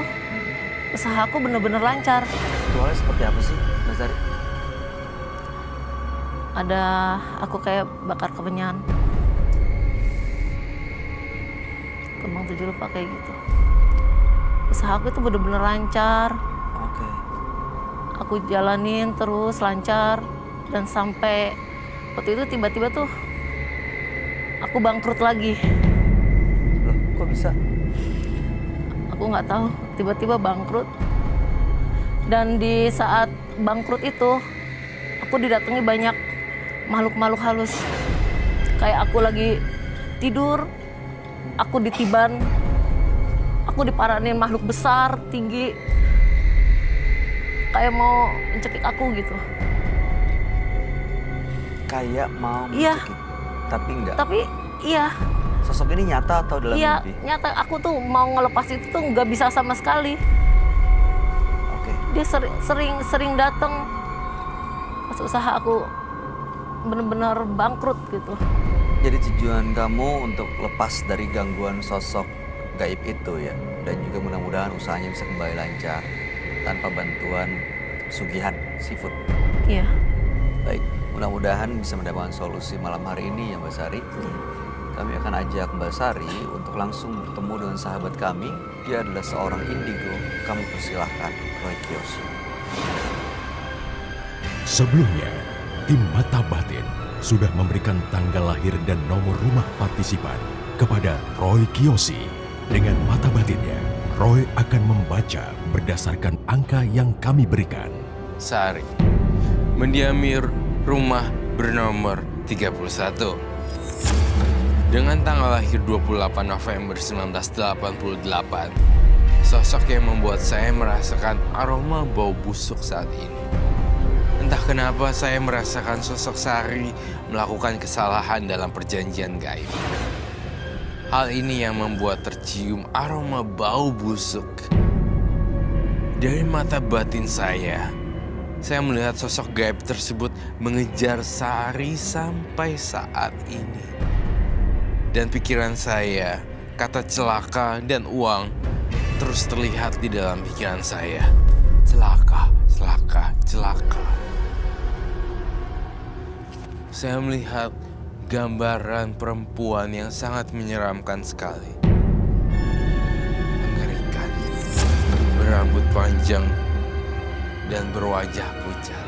usaha aku bener-bener lancar. Ritualnya seperti apa sih, Mbak Sari? Ada aku kayak bakar kemenyan, kembang tujuh rupa kayak gitu. Usaha aku itu bener-bener lancar. Oke. Aku jalanin terus lancar dan sampai waktu itu tiba-tiba tuh aku bangkrut lagi. Loh, kok bisa? Aku nggak tahu, tiba-tiba bangkrut. Dan di saat bangkrut itu aku didatangi banyak makhluk-makhluk halus. Kayak aku lagi tidur, aku ditiban, aku diparanin makhluk besar, tinggi, kayak mau mencekik aku gitu. Kayak mau Iya. mencekik, tapi enggak. Tapi iya, Sosok ini nyata atau dalam iya mimpi? nyata aku tuh mau ngelepas itu tuh nggak bisa sama sekali. Oke. Dia sering datang pas usaha aku bener-bener bangkrut gitu. Jadi tujuan kamu untuk lepas dari gangguan sosok gaib itu ya, dan juga mudah-mudahan usahanya bisa kembali lancar tanpa bantuan sugihan seafood. Iya. Baik, mudah-mudahan bisa mendapatkan solusi malam hari ini ya Mbak Sari. Kami akan ajak Mbak Sari untuk langsung bertemu dengan sahabat kami. Dia adalah seorang indigo. Kami persilahkan Roy Kiyoshi. Sebelumnya, tim Mata Batin sudah memberikan tanggal lahir dan nomor rumah partisipan kepada Roy Kiyoshi. Dengan mata batinnya, Roy akan membaca berdasarkan angka yang kami berikan. Sari mendiami rumah bernomor 31 dengan tanggal lahir 28 November 1988. Sosok yang membuat saya merasakan aroma bau busuk saat ini. Entah kenapa saya merasakan sosok Sari melakukan kesalahan dalam perjanjian gaib. Hal ini yang membuat tercium aroma bau busuk. Dari mata batin saya melihat sosok gaib tersebut mengejar Sari sampai saat ini. Dan pikiran saya, kata celaka dan uang terus terlihat di dalam pikiran saya. Celaka, celaka, celaka. Saya melihat gambaran perempuan yang sangat menyeramkan sekali. Mengerikan, berambut panjang dan berwajah pucat.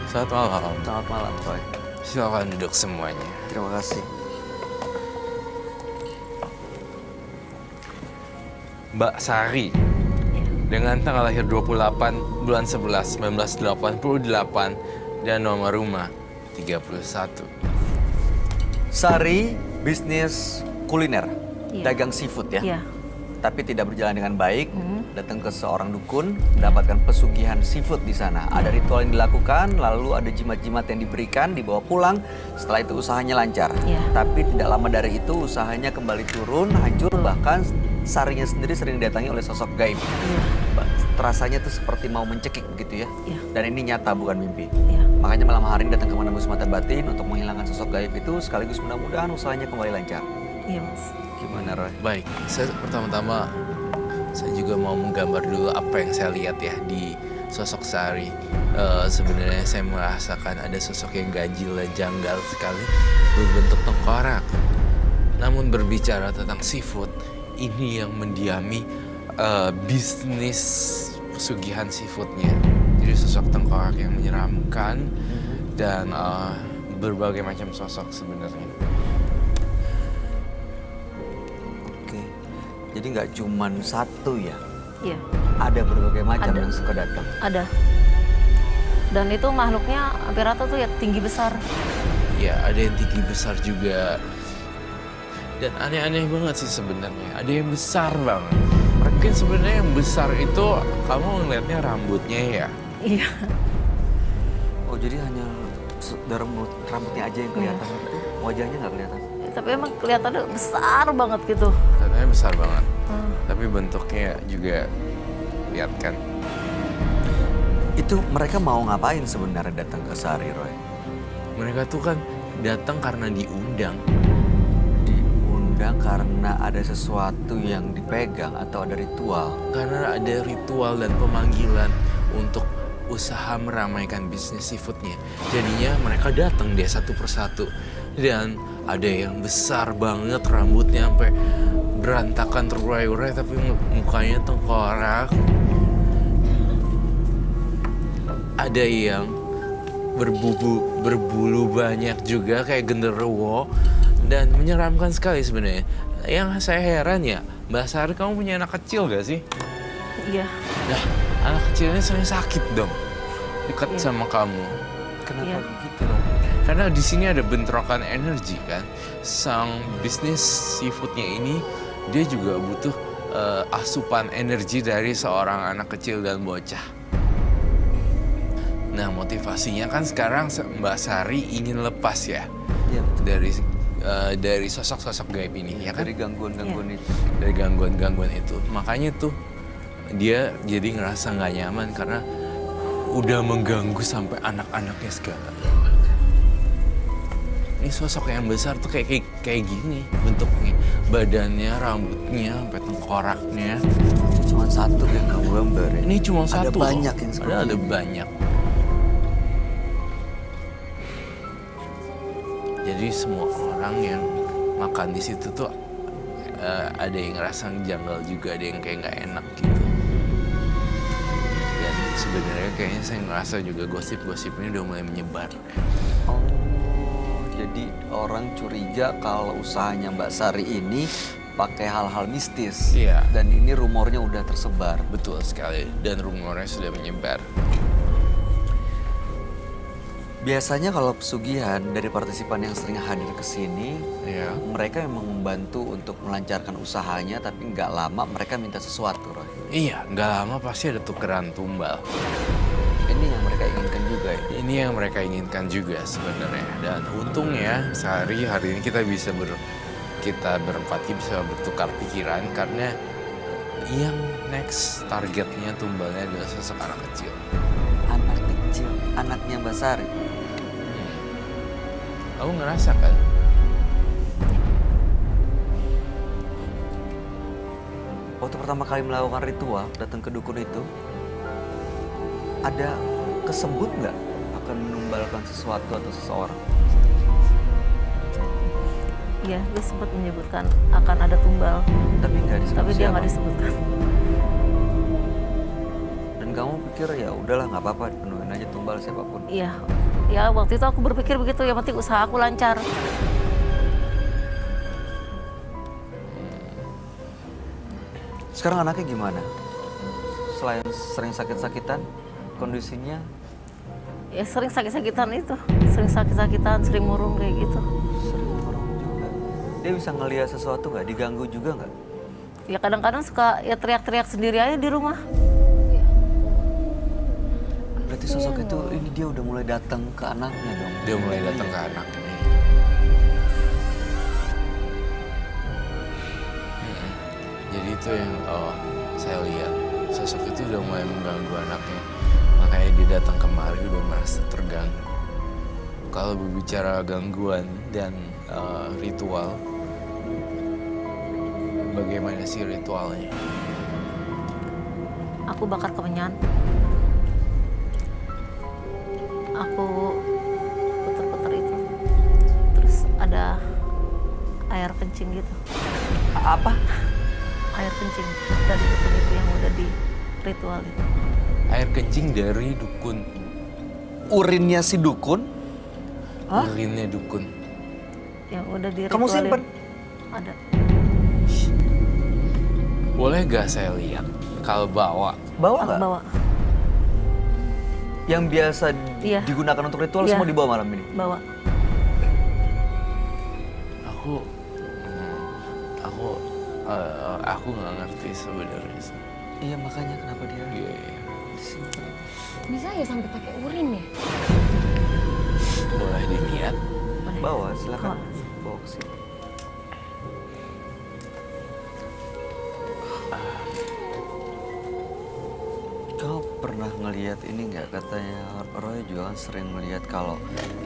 Selamat malam. Selamat malam Roy. Silakan duduk semuanya. Terima kasih. Mbak Sari, dengan tanggal lahir 28 bulan 11 1988 dan nomor rumah 31. Sari bisnis kuliner, Iya. dagang seafood ya. Iya. Tapi tidak berjalan dengan baik. Datang ke seorang dukun, mendapatkan pesugihan seafood di sana. Ada ritual yang dilakukan, lalu ada jimat-jimat yang diberikan, dibawa pulang. Setelah itu usahanya lancar. Iya. Tapi tidak lama dari itu usahanya kembali turun, hancur, bahkan Sarinya sendiri sering didatangi oleh sosok gaib. Iya. Terasanya tuh seperti mau mencekik begitu ya. Iya. Dan ini nyata bukan mimpi. Iya. Makanya malam hari ini datang ke menembus mata batin untuk menghilangkan sosok gaib itu, sekaligus mudah-mudahan usahanya kembali lancar. Iya, Mas. Gimana Roy? Baik, saya pertama-tama saya juga mau menggambar dulu apa yang saya lihat ya di sosok Sari. Sebenarnya saya merasakan ada sosok yang ganjil dan janggal sekali berbentuk tengkorak. Namun berbicara tentang seafood, ini yang mendiami bisnis pesugihan seafoodnya. Jadi sosok tengkorak yang menyeramkan dan berbagai macam sosok sebenarnya. Oke. Jadi nggak cuman satu ya. Iya. Ada berbagai macam Ada. yang suka datang. Ada. Dan itu makhluknya hampir rata tuh ya tinggi besar. Ya, ada yang tinggi besar juga. Dan aneh-aneh banget sih sebenarnya. Ada yang besar banget. Mungkin sebenarnya yang besar itu kamu ngeliatnya rambutnya ya. Iya. Oh jadi hanya dari rambutnya aja yang kelihatan gitu, wajahnya nggak kelihatan. Tapi emang kelihatannya besar banget gitu. Katanya besar banget. Tapi bentuknya juga lihat kan. Itu mereka mau ngapain sebenarnya datang ke Sari, Roy? Mereka tuh kan datang karena diundang. Diundang karena ada sesuatu yang dipegang atau ada ritual. Karena ada ritual dan pemanggilan untuk usaha meramaikan bisnis seafoodnya. Jadinya mereka datang deh satu persatu. Dan ada yang besar banget rambutnya sampai berantakan terurai-urai tapi mukanya tengkorak. Ada yang berbulu banyak juga kayak genderuwo dan menyeramkan sekali sebenarnya. Yang saya heran ya, Mbak Sari kamu punya anak kecil gak sih? Iya. Nah, anak kecilnya sering sakit dong dekat sama kamu. Kenapa Iya. begitu loh? Karena di sini ada bentrokan energi kan. Sang bisnis seafoodnya ini dia juga butuh asupan energi dari seorang anak kecil dan bocah. Nah, motivasinya kan sekarang Mbak Sari ingin lepas ya Iya, betul. dari sosok-sosok gaib ini, ya kan? Dari gangguan-gangguan itu. Dari gangguan-gangguan itu. Makanya tuh dia jadi ngerasa nggak nyaman karena udah mengganggu sampai anak-anaknya segala. Ini sosok yang besar tuh kayak gini bentuknya, badannya, rambutnya, sampai tengkoraknya. Itu cuma satu yang kamu gambar ya? Ini cuma Ada satu. banyak loh. yang seperti Ada ini. banyak. Jadi semua orang yang makan di situ tuh ada yang ngerasa janggal juga, ada yang kayak nggak enak gitu. Dan sebenarnya kayaknya saya ngerasa juga gosip-gosipnya udah mulai menyebar. Oh, jadi orang curiga kalau usahanya Mbak Sari ini pakai hal-hal mistis. Iya. Dan ini rumornya udah tersebar. Betul sekali, dan rumornya sudah menyebar. Biasanya kalau pesugihan dari partisipan yang sering hadir ke sini, Iya. mereka memang membantu untuk melancarkan usahanya, tapi nggak lama mereka minta sesuatu, Roy. Iya, nggak lama pasti ada tukeran tumbal. Ini yang mereka inginkan juga ya. Ini yang mereka inginkan juga sebenarnya. Dan untungnya sehari hari ini kita berempat bisa bertukar pikiran karena yang next targetnya tumbalnya adalah sosok anak kecil. Anak kecil, anaknya Mbak Sari. Kamu ngerasa kan? Waktu pertama kali melakukan ritual, datang ke dukun itu, ada kesebut nggak akan menumbalkan sesuatu atau seseorang? Iya, dia sempat menyebutkan akan ada tumbal, Tapi nggak disebut tapi dia siapa. nggak disebutkan. Dan kamu pikir ya udahlah nggak apa-apa, penuhin aja tumbal siapapun. Iya, ya waktu itu aku berpikir begitu, yang penting usaha aku lancar. Sekarang anaknya gimana? Selain sering sakit-sakitan, kondisinya Ya sering sakit-sakitan itu, sering sakit-sakitan, sering murung kayak gitu. sering murung juga. Dia bisa ngelihat sesuatu nggak? Diganggu juga nggak? Ya kadang-kadang suka ya teriak-teriak sendiri aja di rumah. Berarti sosok itu ini dia udah mulai datang ke anaknya dong. Dia mulai datang ke anaknya. Jadi itu yang saya lihat, sosok itu udah mulai mengganggu anaknya. Makanya dia datang kemari udah merasa terganggu. Kalau berbicara gangguan dan ritual, bagaimana sih ritualnya? Aku bakar kemenyan. Aku puter-puter itu. Terus ada air kencing gitu. Apa? Air kencing dari dukun itu yang udah di ritual itu. Air kencing dari dukun, Urinnya si dukun? Hah? urinnya dukun. Yang udah di Kamu simpen? Ada. Boleh gak saya lihat? Kalau bawa, Bawa Aku nggak? bawa. Yang biasa Iya. digunakan untuk ritual Iya. semua dibawa malam ini? Bawa. aku nggak ngerti sebenarnya. Iya makanya kenapa dia Iya, iya. disimpan. Bisa ya sampai pakai urin ya? Boleh dilihat. Boleh. Bawa, silakan. Bawa. Bawa ke sini. Kau pernah ngelihat ini nggak, katanya Roy juga kan sering melihat kalau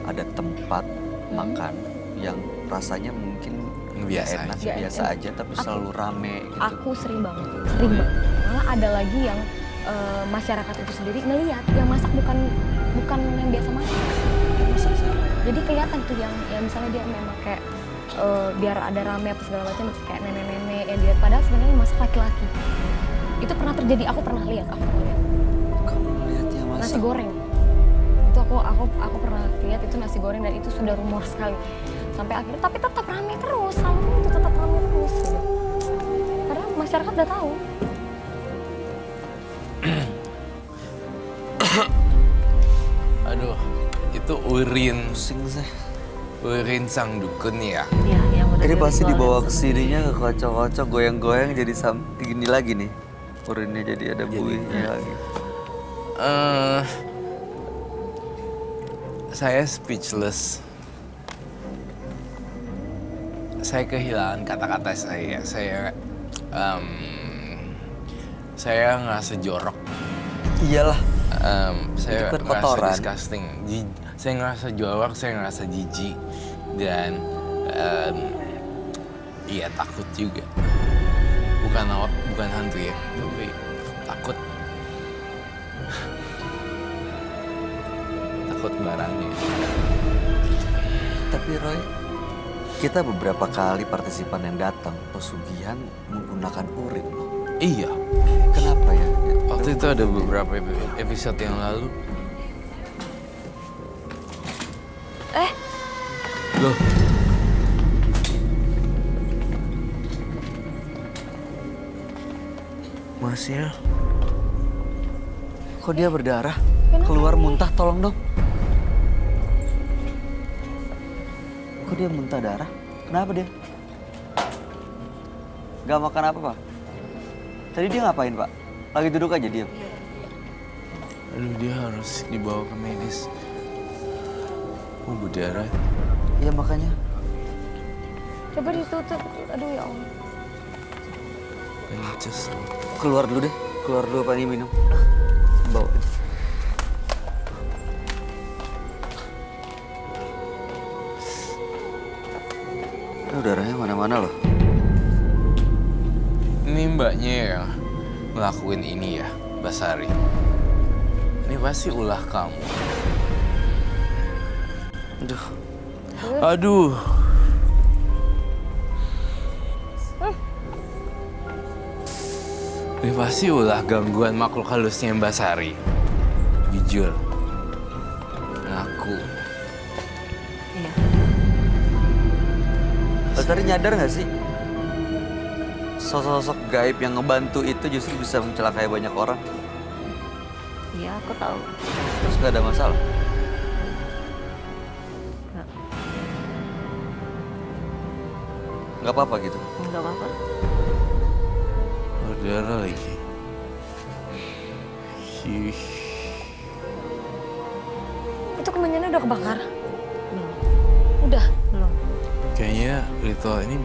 ada tempat makan yang rasanya mungkin nggak Biasa enak, aja. biasa aja, tapi selalu rame gitu. Aku sering banget. Malah ada lagi yang masyarakat itu sendiri ngelihat yang masak bukan yang biasa masak. Jadi kelihatan tuh yang misalnya dia memang kayak biar ada rame apa segala macam, kayak nenek-nenek yang dilihat, padahal sebenarnya masak laki-laki. Itu pernah terjadi, aku pernah lihat. Kamu lihatnya masak? Nasi goreng. Itu aku pernah lihat itu nasi goreng, dan itu sudah rumor sekali. Sampai akhirnya tapi tetap rame terus, sama itu tetap rame terus gitu. Karena masyarakat udah tahu. Aduh, itu urin Pusing sih. sang dukun ya. Iya, yang udah Ini pasti diritualin dibawa ke sama sininya ke kocok-kocok, goyang-goyang jadi gini lagi nih. Urinnya jadi ada buihnya lagi. Saya speechless. Saya kehilangan kata-kata saya. Saya ngerasa jorok. Iyalah. Saya Itu kan ngerasa kotoran. disgusting. Saya ngerasa jorok, saya ngerasa jijik, dan iya takut juga. Bukan hantu ya, tapi takut. Takut barangnya. Tapi Roy, kita beberapa kali partisipan yang datang pesugihan menggunakan urin. Iya, Kenapa ya? waktu itu ada beberapa episode yang lalu. Loh, Masnya, kok dia berdarah? Kenapa? Keluar muntah, tolong dong. Kok dia muntah darah? Kenapa dia? Gak makan apa, Pak? Tadi dia ngapain, Pak? Lagi duduk aja diam. aduh, dia harus dibawa ke medis. Oh, berdarah. Iya makanya. Coba ditutup. Aduh ya Allah. Just Keluar dulu deh. Keluar dulu, Pak, ini minum. Bawa. Ini udaranya mana-mana loh. Ini mbaknya yang ngelakuin ini ya, Basari. Ini pasti ulah kamu. Aduh. Aduh. Ini pasti ulah gangguan makhluk halusnya Mbak Sari. Jujur. Ngaku. Iya. Lestari nyadar gak sih? Sosok-sosok gaib yang ngebantu itu justru bisa mencelakai banyak orang. Iya, aku tahu. Terus gak ada masalah. Nggak, Gak apa-apa gitu. nggak apa-apa. Berdarah lagi. Shh. Itu kemenyannya udah kebakar. Belum. Udah. Belum. Kayaknya ritual ini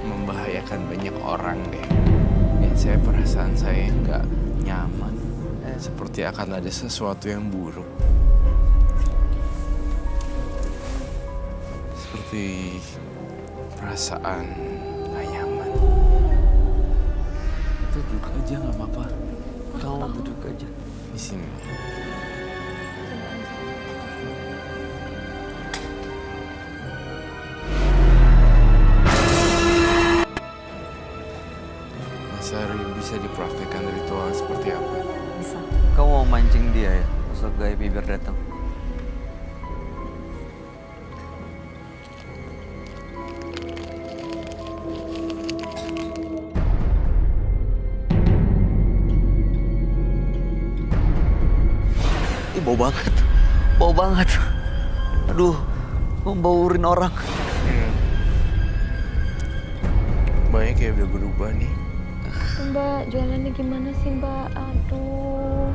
membahayakan banyak orang deh. Dan saya perasaan saya nggak nyaman. Seperti akan ada sesuatu yang buruk. Seperti perasaan nggak nyaman. Duduk aja nggak apa-apa. Kamu duduk aja. Di sini. Mas Ari, bisa dipraktikkan ritual seperti apa? Bisa. Kamu mau mancing dia ya? Sosok gaib biar datang. Ih, bau banget. Bau banget. Aduh, membaurin orang. Banyak kayak udah berubah nih. Mbak, jualannya gimana sih, Mbak? Aduh.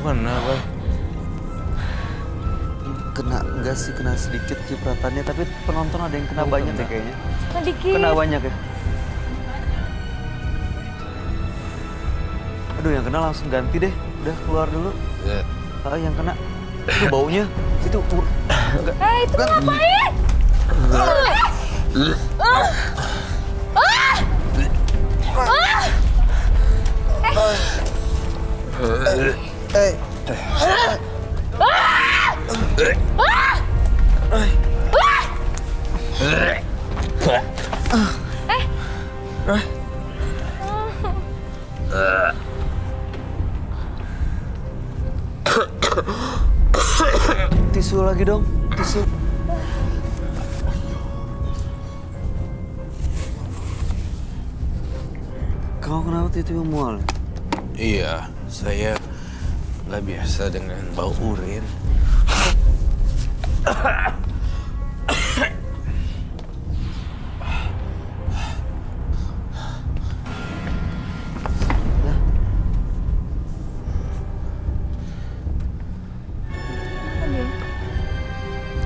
kena, Boy? Kena enggak sih, kena sedikit cipratannya, tapi penonton ada yang kena banyak deh kayaknya. Sedikit. Kena banyak ya. Aduh, yang kena langsung ganti deh. Udah keluar dulu. Yang kena. Itu baunya. Itu enggak. Itu ngapain? Tisu lagi dong, tisu. Kamu kenapa tiba-tiba mual? Iya, saya nggak biasa dengan bau urin.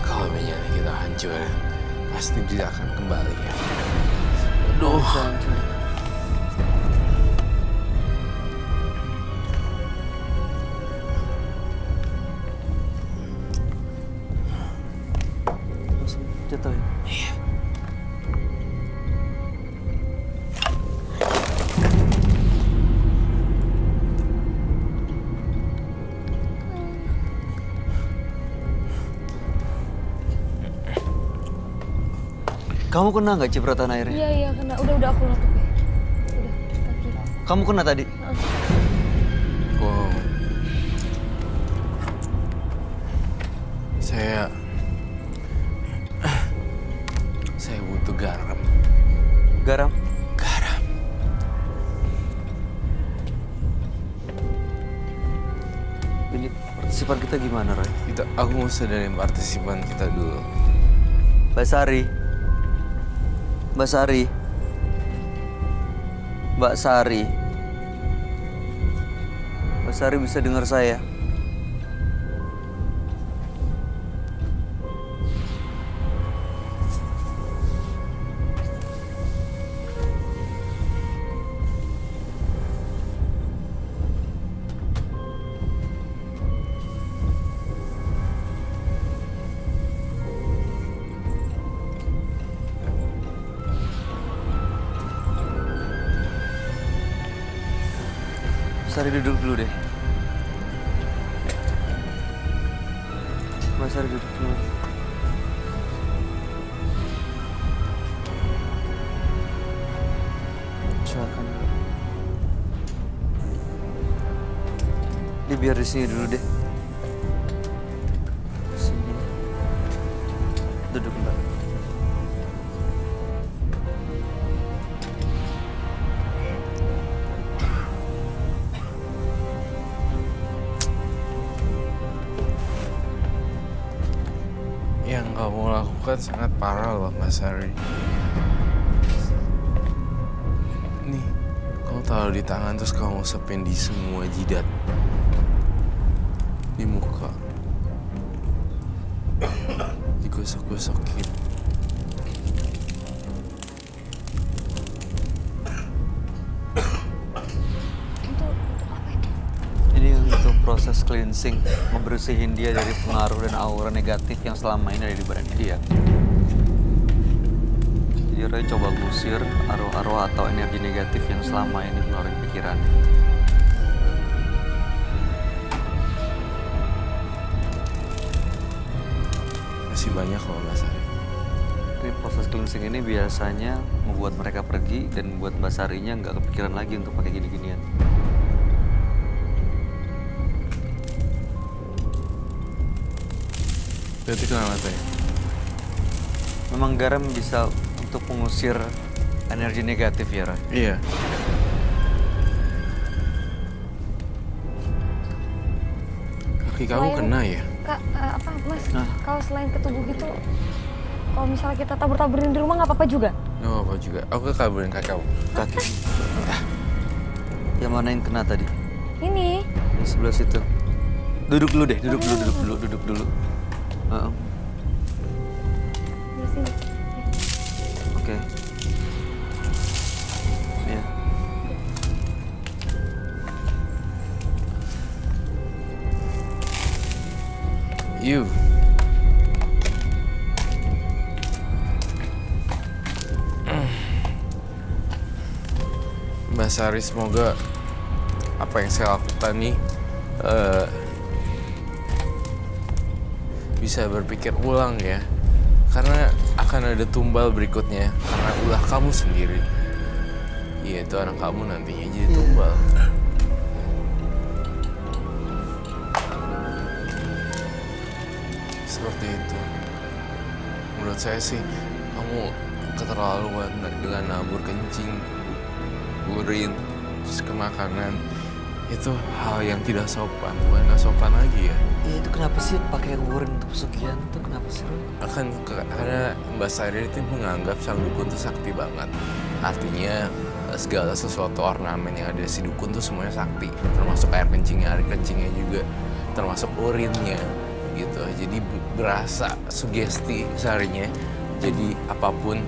Kalau misalnya kita hancur, pasti dia akan kembali ya. Aduh. Jatuh ya? Iya. Kamu kena nggak cipratan airnya? Iya, kena. Udah aku nutup ya. Udah, kaki. Kamu kena tadi? Wow. Saya butuh garam. Garam? Garam. Ini partisipan kita gimana, Roy? Aku mau sadarin partisipan kita dulu. Mbak Sari. Mbak Sari. Mbak Sari. Mbak Sari bisa dengar saya? Mbak Sari duduk dulu deh. Mbak Sari duduk dulu. Silakan. Dia biar di sini dulu deh. Sini. Duduk, Mbak. Yang kamu lakukan sangat parah loh, Mas Sari. Nih, kamu taruh di tangan terus kamu usapin di semua jidat. Di muka. Digosok-gosokin. Ini untuk proses cleansing, membersihin dia dari pengaruh dan aura negatif yang selama ini ada di badannya dia. Jadi Roy coba ngusir arwah-arwah atau energi negatif yang selama ini mengaruhi pikiran. Masih banyak loh, Mas Sari. Jadi proses cleansing ini biasanya membuat mereka pergi dan membuat Mbak Sarinya nggak kepikiran lagi untuk pakai gini-ginian. Berarti kenapa ya? Memang garam bisa untuk mengusir energi negatif ya, Roy? Iya. Kaki kamu kena ya? Kak, Mas? Nah. Kalau selain ke tubuh gitu, kalau misalnya kita tabur-taburin di rumah nggak apa-apa juga? Gak apa-apa juga. Aku kabarin kaki kamu. Kaki. Yang mana yang kena tadi? Ini. Di sebelah situ. Duduk dulu deh, duduk dulu. Heeh. Di sini. Oke. Iya. You. Mbak Sari, semoga apa yang saya lakukan nih bisa berpikir ulang ya. Karena akan ada tumbal berikutnya karena ulah kamu sendiri. Iya, itu anak kamu nantinya jadi tumbal. Seperti itu. Menurut saya sih, kamu keterlaluan dengan nabur kencing, urin, terus ke makanan. Itu hal yang tidak sopan, bukan nggak sopan lagi ya. Iya, itu kenapa sih pakai urin untuk pesugihan tuh, kenapa sih? Karena Mbak Sari itu menganggap sang dukun tuh sakti banget. Artinya segala sesuatu ornamen yang ada di dukun tuh semuanya sakti, termasuk air kencingnya juga, termasuk urinnya gitu. Jadi berasa sugesti Sarinya. Jadi apapun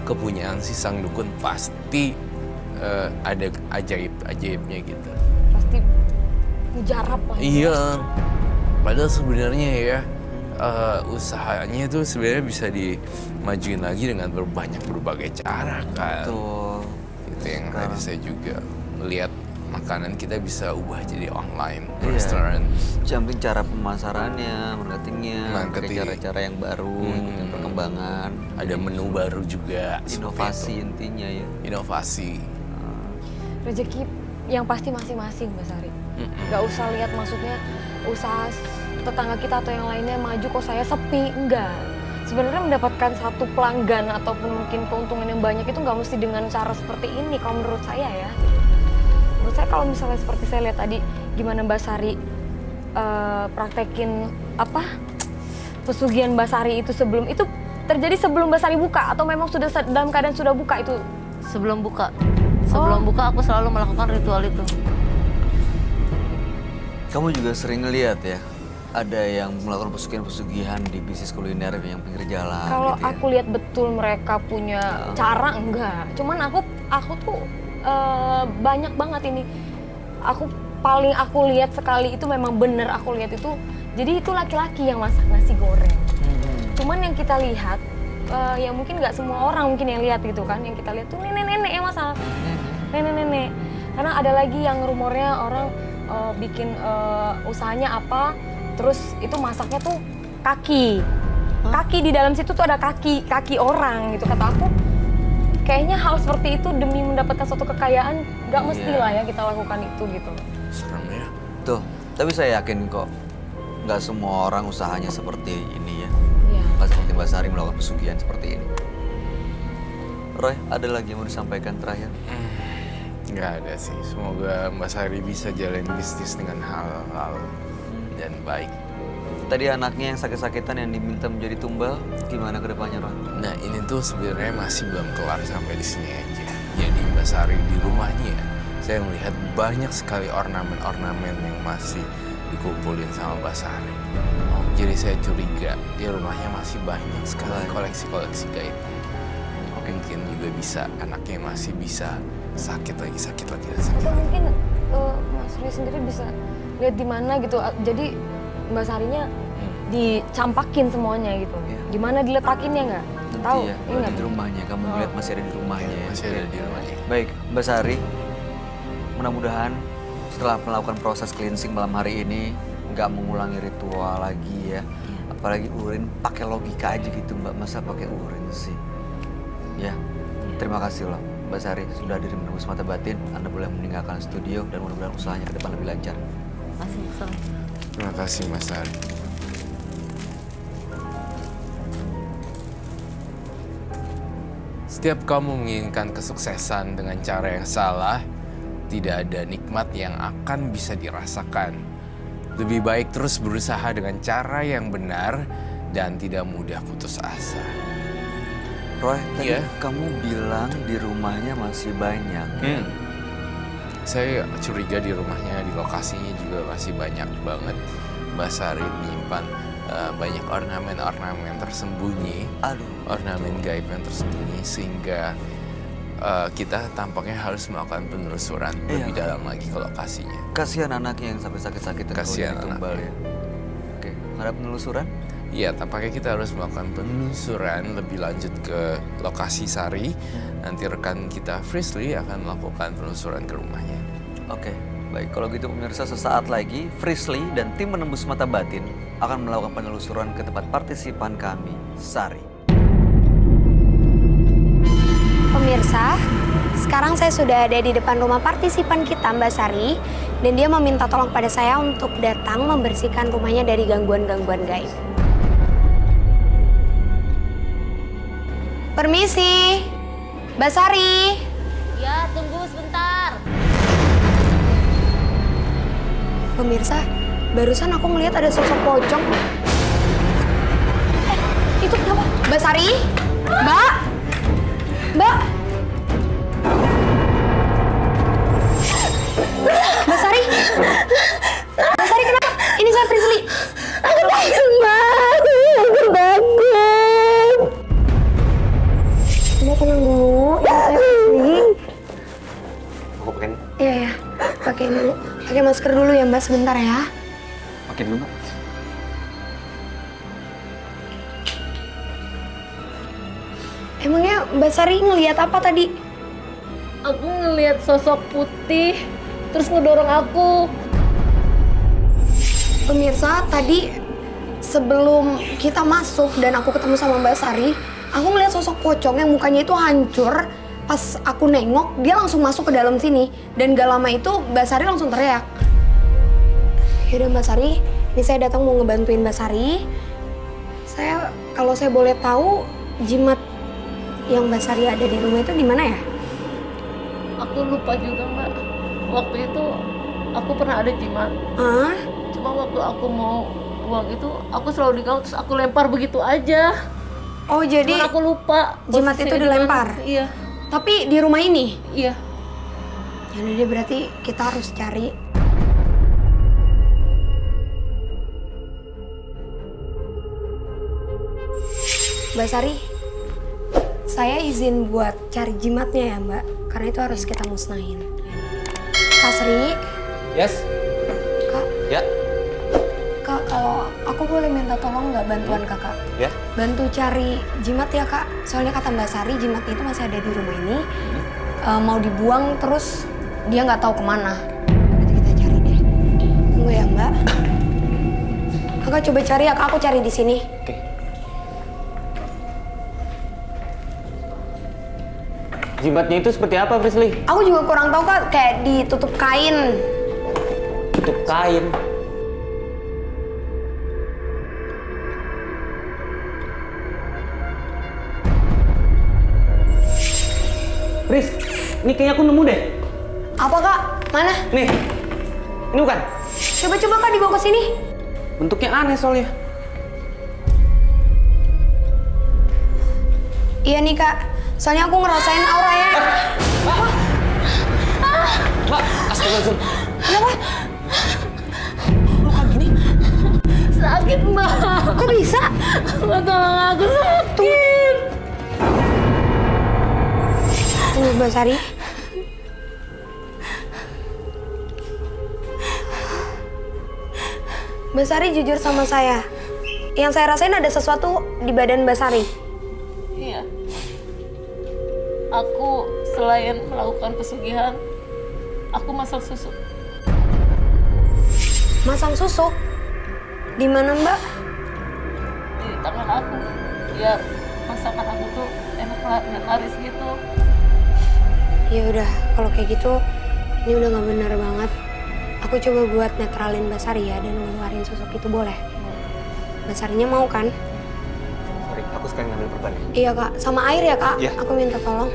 kepunyaan si sang dukun pasti ada ajaibnya gitu. Pasti mujarab lah. Iya, padahal sebenarnya ya usahanya itu sebenarnya bisa dimajuin lagi dengan berbagai cara kan. Tuh. Itu yang tadi saya juga melihat makanan kita bisa ubah jadi online Iya. restoran. Camping cara pemasarannya, marketingnya, pakai Marketing. cara-cara yang baru, ikutin perkembangan. Ada menu baru juga. Inovasi seperti intinya ya. itu. Inovasi. Rezeki yang pasti masing-masing Mbak Sari. Gak usah lihat maksudnya usaha tetangga kita atau yang lainnya maju kok saya sepi, enggak. Sebenarnya mendapatkan satu pelanggan ataupun mungkin keuntungan yang banyak itu nggak mesti dengan cara seperti ini kalau menurut saya ya. Menurut saya kalau misalnya seperti saya lihat tadi gimana Mbak Sari praktekin apa pesugihan Mbak Sari itu sebelum itu terjadi sebelum Mbak Sari buka atau memang sudah dalam keadaan sudah buka itu? Sebelum buka. Sebelum buka aku selalu melakukan ritual itu. Kamu juga sering lihat ya, ada yang melakukan pesugihan-pesugihan di bisnis kuliner yang pinggir jalan. Kalau gitu ya. aku lihat betul mereka punya cara enggak. Cuman aku tuh banyak banget ini. Aku lihat sekali itu memang bener aku lihat itu. Jadi itu laki-laki yang masak nasi goreng. Cuman yang kita lihat ya mungkin nggak semua orang mungkin yang lihat gitu kan. Yang kita lihat tuh nenek-nenek yang masak. Nenek-nenek. Karena ada lagi yang rumornya orang bikin usahanya apa, terus itu masaknya tuh kaki. Kaki di dalam situ tuh ada kaki orang gitu. Kata aku, kayaknya hal seperti itu demi mendapatkan suatu kekayaan nggak mesti lah ya kita lakukan itu gitu. Serem ya. Tuh, tapi saya yakin kok nggak semua orang usahanya seperti ini ya. Iya. Nggak seperti Mbak Sari melakukan pesugihan seperti ini. Roy, ada lagi yang mau disampaikan terakhir? Nggak ada sih. Semoga Mbak Sari bisa jalan bisnis dengan halal dan baik. Tadi anaknya yang sakit-sakitan yang diminta menjadi tumbal, gimana ke depannya Roy? Nah ini tuh sebenarnya masih belum kelar sampai di sini aja. Jadi Mbak Sari di rumahnya, saya melihat banyak sekali ornamen-ornamen yang masih dikumpulin sama Mbak Sari. Jadi saya curiga di rumahnya masih banyak sekali koleksi-koleksi gaibnya. Mungkin juga bisa anaknya masih bisa sakit lagi. Atau mungkin Mas Roy sendiri bisa lihat di mana gitu. Jadi Mbak Sarinya dicampakin semuanya gitu. Iya. Gimana diletakinnya nggak? Tahu? Iya, Ingat? di rumahnya. Kamu melihat masih ada di rumahnya. ya? Masih ada di rumahnya. Baik, Mbak Sari, mudah-mudahan setelah melakukan proses cleansing malam hari ini nggak mengulangi ritual lagi ya. Apalagi urin, pakai logika aja gitu Mbak, masa pakai urin sih? Ya, terima kasih loh Mbak Sari sudah hadir menembus mata batin. Anda boleh meninggalkan studio dan mudah-mudahan usahanya ke depan lebih lancar. Masih kesel. Terima kasih Mas Sari. Setiap kamu menginginkan kesuksesan dengan cara yang salah, tidak ada nikmat yang akan bisa dirasakan. Lebih baik terus berusaha dengan cara yang benar dan tidak mudah putus asa. Roy, tadi Iya. kamu bilang di rumahnya masih banyak. Saya curiga di rumahnya, di lokasinya juga masih banyak banget Mbak Sari menyimpan banyak ornamen-ornamen tersembunyi, ornamen gaib yang tersembunyi, sehingga kita tampaknya harus melakukan penelusuran lebih dalam lagi ke lokasinya. Kasihan anaknya yang sampai sakit-sakit Kasihan tumbal ya. Oke, ada penelusuran? Iya, tampaknya kita harus melakukan penelusuran lebih lanjut ke lokasi Sari. Nanti rekan kita Frisley akan melakukan penelusuran ke rumahnya. Oke, baik. Kalau gitu pemirsa, sesaat lagi Frisley dan tim Menembus Mata Batin akan melakukan penelusuran ke tempat partisipan kami, Sari. Pemirsa, sekarang saya sudah ada di depan rumah partisipan kita, Mbak Sari, dan dia meminta tolong pada saya untuk datang membersihkan rumahnya dari gangguan-gangguan gaib. Permisi, Mbak Sari. Ya, tunggu sebentar. Pemirsa, barusan aku ngelihat ada sosok pocong. Itu kenapa? Mbak Sari? Mbak? Mbak? Mbak Sari? Mbak Sari kenapa? Ini saya Frisley. Aku takut, Mbak. Aku takut. Mbak tenang dulu. Ini saya Frisley. Aku pakai Iya ya, pakai dulu. Pakai masker dulu ya Mbak, sebentar ya. Pakai dulu, Mbak. Emangnya Mbak Sari ngelihat apa tadi? Aku ngelihat sosok putih, terus ngedorong aku. Pemirsa, tadi sebelum kita masuk dan aku ketemu sama Mbak Sari, aku ngelihat sosok pocong yang mukanya itu hancur. Pas aku nengok, dia langsung masuk ke dalam sini. Dan gak lama itu Mbak Sari langsung teriak. Yaudah Mbak Sari, ini saya datang mau ngebantuin Mbak Sari. Kalau saya boleh tahu, jimat yang Mbak Sari ada di rumah itu di mana ya? Aku lupa juga, Mbak. Waktu itu aku pernah ada jimat. Ah? Cuma waktu aku mau buang itu, aku selalu digaul terus aku lempar begitu aja. Oh jadi Cuman aku lupa jimat posisinya itu di dilempar? mana. Iya, tapi di rumah ini? iya. Jadi dia berarti kita harus cari. Mbak Sari, saya izin buat cari jimatnya ya Mbak, karena itu harus kita musnahin. Kak Sri, Yes. Kak, Ya. Kak kalau aku boleh minta tolong nggak bantuan Kakak? Ya. Bantu cari jimat ya Kak, soalnya kata Mbak Sari jimatnya itu masih ada di rumah ini. Mau dibuang terus dia nggak tahu kemana. Berarti kita cari deh. Tunggu ya Mbak. Kakak coba cari ya Kak, aku cari di sini. Oke. Jimatnya itu seperti apa, Frisley? Aku juga kurang tahu Kak, kayak ditutup kain. Tutup kain. Fris, ini kayaknya aku nemu deh. Apa Kak? Mana? Nih, ini bukan? Coba-coba Kak dibawa ke sini. Bentuknya aneh soalnya. Iya nih Kak, soalnya aku ngerasain auranya. Mbak, astagfirullahaladzim. Kenapa? Luka gini? Sakit, Mbak. Kok bisa? Mbak, tolong aku sakit. Tunggu Mbak Sari. Mbak Sari jujur sama saya. Yang saya rasain ada sesuatu di badan Mbak Sari. Iya. Aku selain melakukan pesugihan, aku masak susu. Masang susuk? Di mana Mbak? Di tangan aku. Biar masakan aku tuh enak dan laris gitu. Ya udah, kalau kayak gitu ini udah nggak benar banget. Aku coba buat netralin Mbak Sari ya dan ngeluarin susuk itu boleh. Mbak Sarinya mau kan? Sorry, aku sekarang ngambil perban ya. Iya Kak, sama air ya Kak? Iya. Aku minta tolong.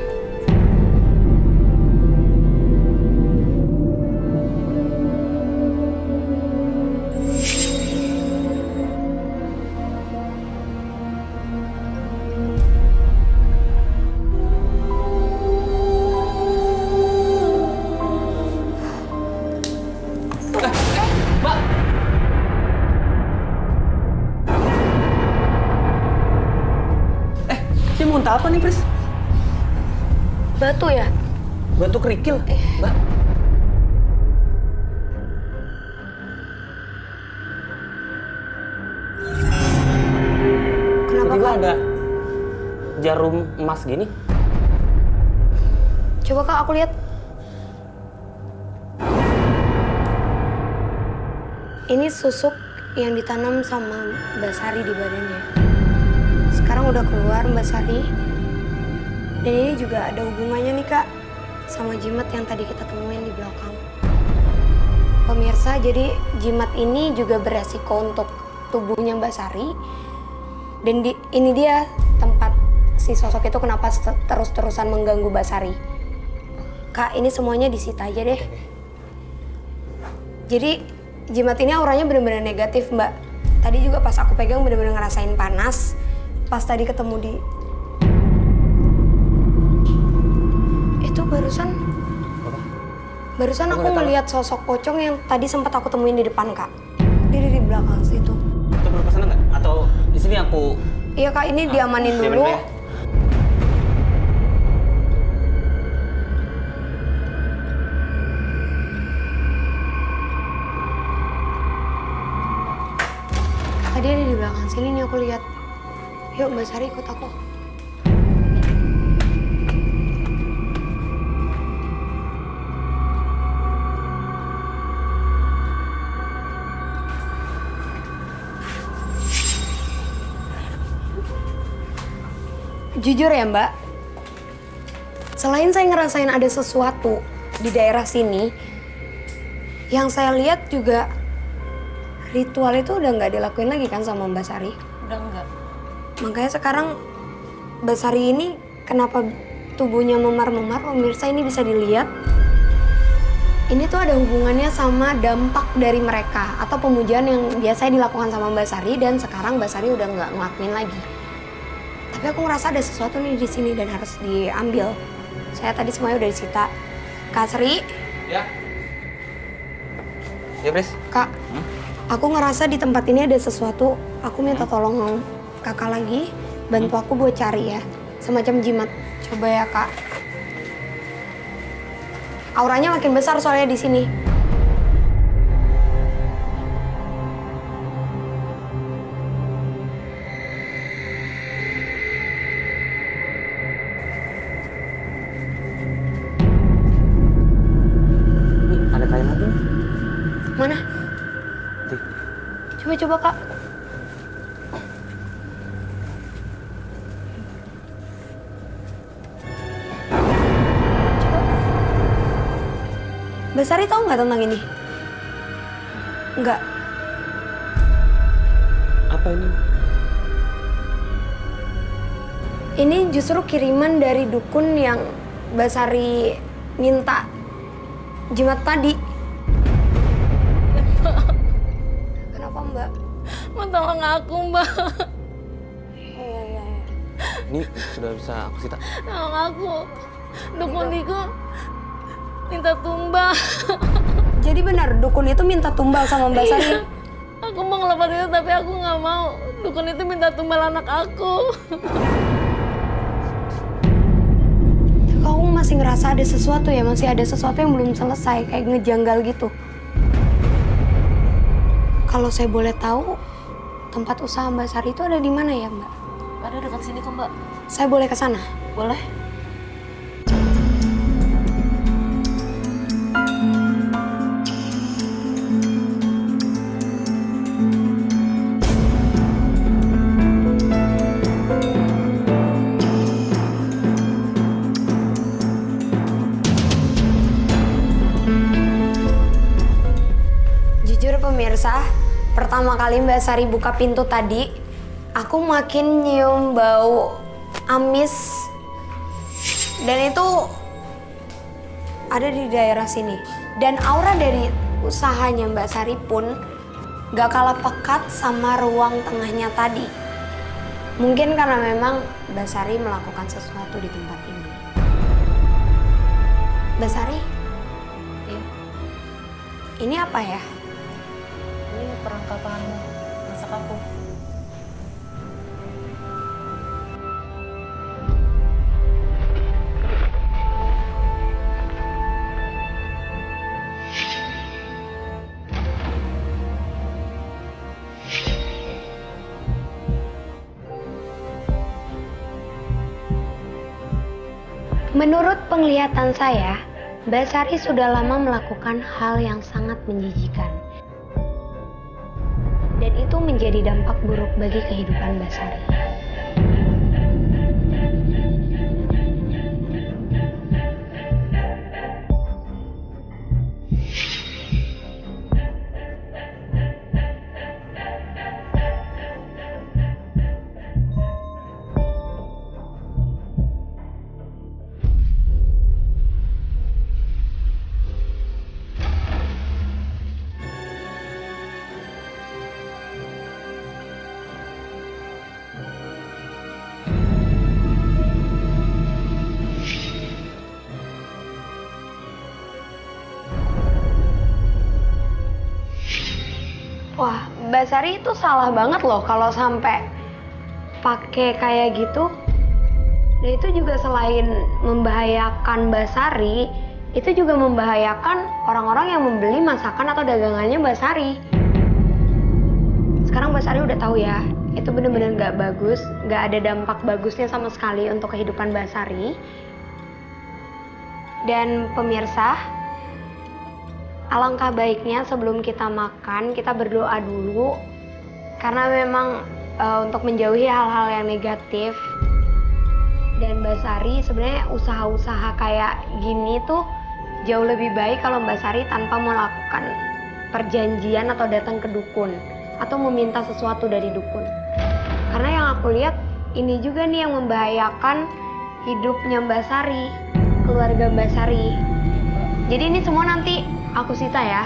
muntah apa nih, Pris? Batu ya? Batu kerikil, Mbak. Kenapa Tiba-tiba Kak? ada jarum emas gini. Coba Kak aku lihat. Ini susuk yang ditanam sama Mbak Sari di badannya. Sekarang udah keluar Mbak Sari. Dan ini juga ada hubungannya nih Kak sama jimat yang tadi kita temuin di belakang. Pemirsa, jadi jimat ini juga beresiko untuk tubuhnya Mbak Sari. Dan ini dia tempat si sosok itu kenapa terus-terusan mengganggu Mbak Sari. Kak, ini semuanya disita aja deh. Jadi jimat ini auranya benar-benar negatif, Mbak. Tadi juga pas aku pegang benar-benar ngerasain panas. Pas tadi ketemu di... Itu barusan aku ngelihat sosok pocong yang tadi sempat aku temuin di depan, Kak. Dia di belakang situ. Kita perlu kesana nggak? Atau di sini aku... Iya, Kak, ini diamanin diamanin dulu. ya? Tadi ada di belakang sini nih aku lihat. Yuk Mbak Sari ikut aku. Jujur ya Mbak, selain saya ngerasain ada sesuatu di daerah sini, yang saya lihat juga ritual itu udah nggak dilakuin lagi kan sama Mbak Sari. Udah enggak. Makanya sekarang Mbak Sari ini kenapa tubuhnya memar-memar, pemirsa ini bisa dilihat. Ini tuh ada hubungannya sama dampak dari mereka atau pemujaan yang biasanya dilakukan sama Mbak Sari dan sekarang Mbak Sari udah nggak ngelakuin lagi. Tapi aku ngerasa ada sesuatu nih di sini dan harus diambil. Saya tadi semuanya udah disita. Kak Sri. Ya. Ya, Pris. Kak, aku ngerasa di tempat ini ada sesuatu. Aku minta tolong kakak lagi, bantu aku buat cari ya. Semacam jimat. Coba ya Kak. Auranya makin besar soalnya di sini. Ada kain lagi nih. Mana? Tuh. Coba Kak. Mbak Sari tahu nggak tentang ini? Nggak. Apa ini? Ini justru kiriman dari dukun yang Mbak Sari minta jimat tadi. Kenapa Mbak? Mau tolong aku, Mbak. Iya. Ini sudah bisa aku sita. Tolong aku. Dukun itu minta tumbal. Jadi benar dukun itu minta tumbal sama Mbak Sari. Aku mau ngelepas itu tapi aku nggak mau. Dukun itu minta tumbal anak aku. Kamu masih ngerasa ada sesuatu ya? Masih ada sesuatu yang belum selesai, kayak ngejanggal gitu. Kalau saya boleh tahu, tempat usaha Mbak Sari itu ada di mana ya, Mbak? Ada dekat sini kok, Mbak. Saya boleh ke sana? Boleh? Jujur pemirsa, pertama kali Mbak Sari buka pintu tadi, aku makin nyium bau amis. Dan itu ada di daerah sini. Dan aura dari usahanya Mbak Sari pun gak kalah pekat sama ruang tengahnya tadi. Mungkin karena memang Mbak Sari melakukan sesuatu di tempat ini. Mbak Sari? Iya. Ini apa ya? Ini perlengkapan masak aku. Menurut penglihatan saya, Mbak Sari sudah lama melakukan hal yang sangat menjijikan. Dan itu menjadi dampak buruk bagi kehidupan Mbak Sari. Wah, Mbak Sari itu salah banget loh kalau sampai pakai kayak gitu. Dan itu juga selain membahayakan Mbak Sari, itu juga membahayakan orang-orang yang membeli masakan atau dagangannya Mbak Sari. Sekarang Mbak Sari udah tahu ya, itu bener-bener gak bagus, gak ada dampak bagusnya sama sekali untuk kehidupan Mbak Sari. Dan pemirsa, alangkah baiknya sebelum kita makan, kita berdoa dulu. Karena memang untuk menjauhi hal-hal yang negatif. Dan Mbak Sari sebenarnya usaha-usaha kayak gini tuh jauh lebih baik kalau Mbak Sari tanpa melakukan perjanjian atau datang ke dukun. Atau meminta sesuatu dari dukun. Karena yang aku lihat ini juga nih yang membahayakan hidupnya Mbak Sari, keluarga Mbak Sari. Jadi ini semua nanti aku sita ya.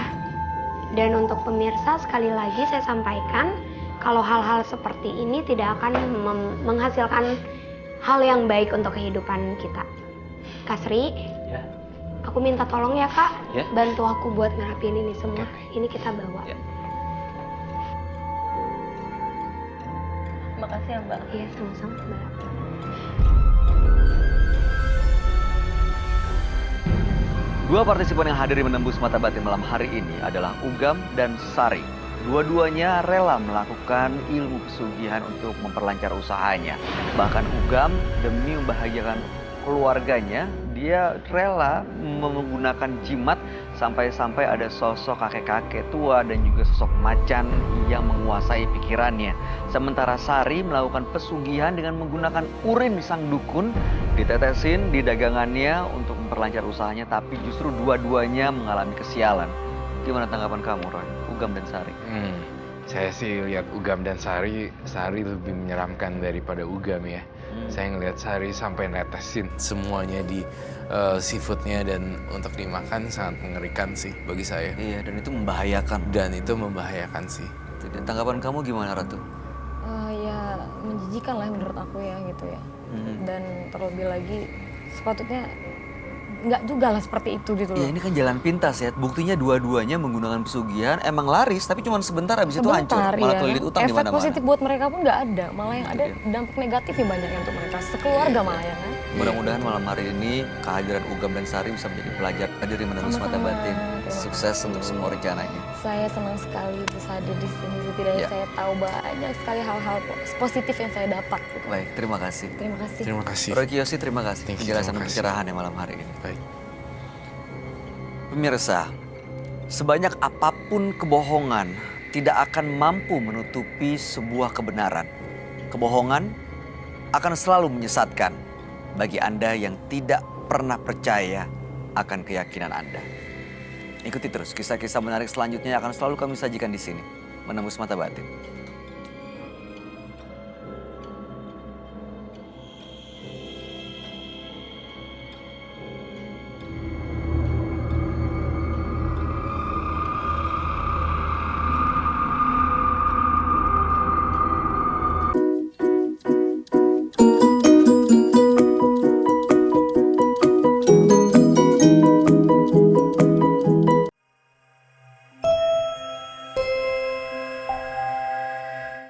Dan untuk pemirsa sekali lagi saya sampaikan kalau hal-hal seperti ini tidak akan menghasilkan hal yang baik untuk kehidupan kita. Kak Sri, Ya. aku minta tolong ya Kak, Ya. bantu aku buat ngerapiin ini semua. Ini kita bawa. Ya. Makasih ya Mbak. Iya, sama-sama Mbak. Dua partisipan yang hadir menembus mata batin malam hari ini adalah Ugam dan Sari. Dua-duanya rela melakukan ilmu pesugihan untuk memperlancar usahanya. Bahkan Ugam demi membahagiakan keluarganya, dia rela menggunakan jimat sampai-sampai ada sosok kakek-kakek tua dan juga sosok macan yang menguasai pikirannya. Sementara Sari melakukan pesugihan dengan menggunakan urin sang dukun, ditetesin di dagangannya untuk memperlancar usahanya, tapi justru dua-duanya mengalami kesialan. Gimana tanggapan kamu, Roy? Ugam dan Sari? Saya sih lihat Ugam dan Sari lebih menyeramkan daripada Ugam ya. Saya ngelihat Sari sampai netesin semuanya di seafoodnya dan untuk dimakan sangat mengerikan sih bagi saya. Iya, dan itu membahayakan. Dan itu membahayakan sih. Dan tanggapan kamu gimana, Ratu? Ya menjijikan lah menurut aku ya gitu ya. Dan terlebih lagi sepatutnya nggak juga lah seperti itu gitu loh. Ya ini kan jalan pintas ya. Buktinya dua-duanya menggunakan pesugihan emang laris, tapi cuma sebentar habis itu hancur. Malah Iya. kelilit utang di Efek mana-mana. positif buat mereka pun nggak ada. Malah yang ada dampak negatifnya banyak yang untuk mereka. Sekeluarga malah ya kan. Mudah-mudahan malam hari ini kehadiran Ugam dan Sari bisa menjadi pelajar dari menembus mata Sama-sama. batin. Terima Sukses kasih. untuk semua rencananya. Saya senang sekali bisa hadir di sini. Setidaknya Ya. saya tahu banyak sekali hal-hal positif yang saya dapat. Gitu. Baik, terima kasih. Terima kasih. Terima kasih. Roy Kiyoshi, terima kasih Thank you, penjelasan dan terima kasih. pencerahan yang malam hari ini. Baik. Pemirsa, sebanyak apapun kebohongan tidak akan mampu menutupi sebuah kebenaran. Kebohongan akan selalu menyesatkan bagi Anda yang tidak pernah percaya akan keyakinan Anda. Ikuti terus kisah-kisah menarik selanjutnya yang akan selalu kami sajikan di sini. Menembus mata batin.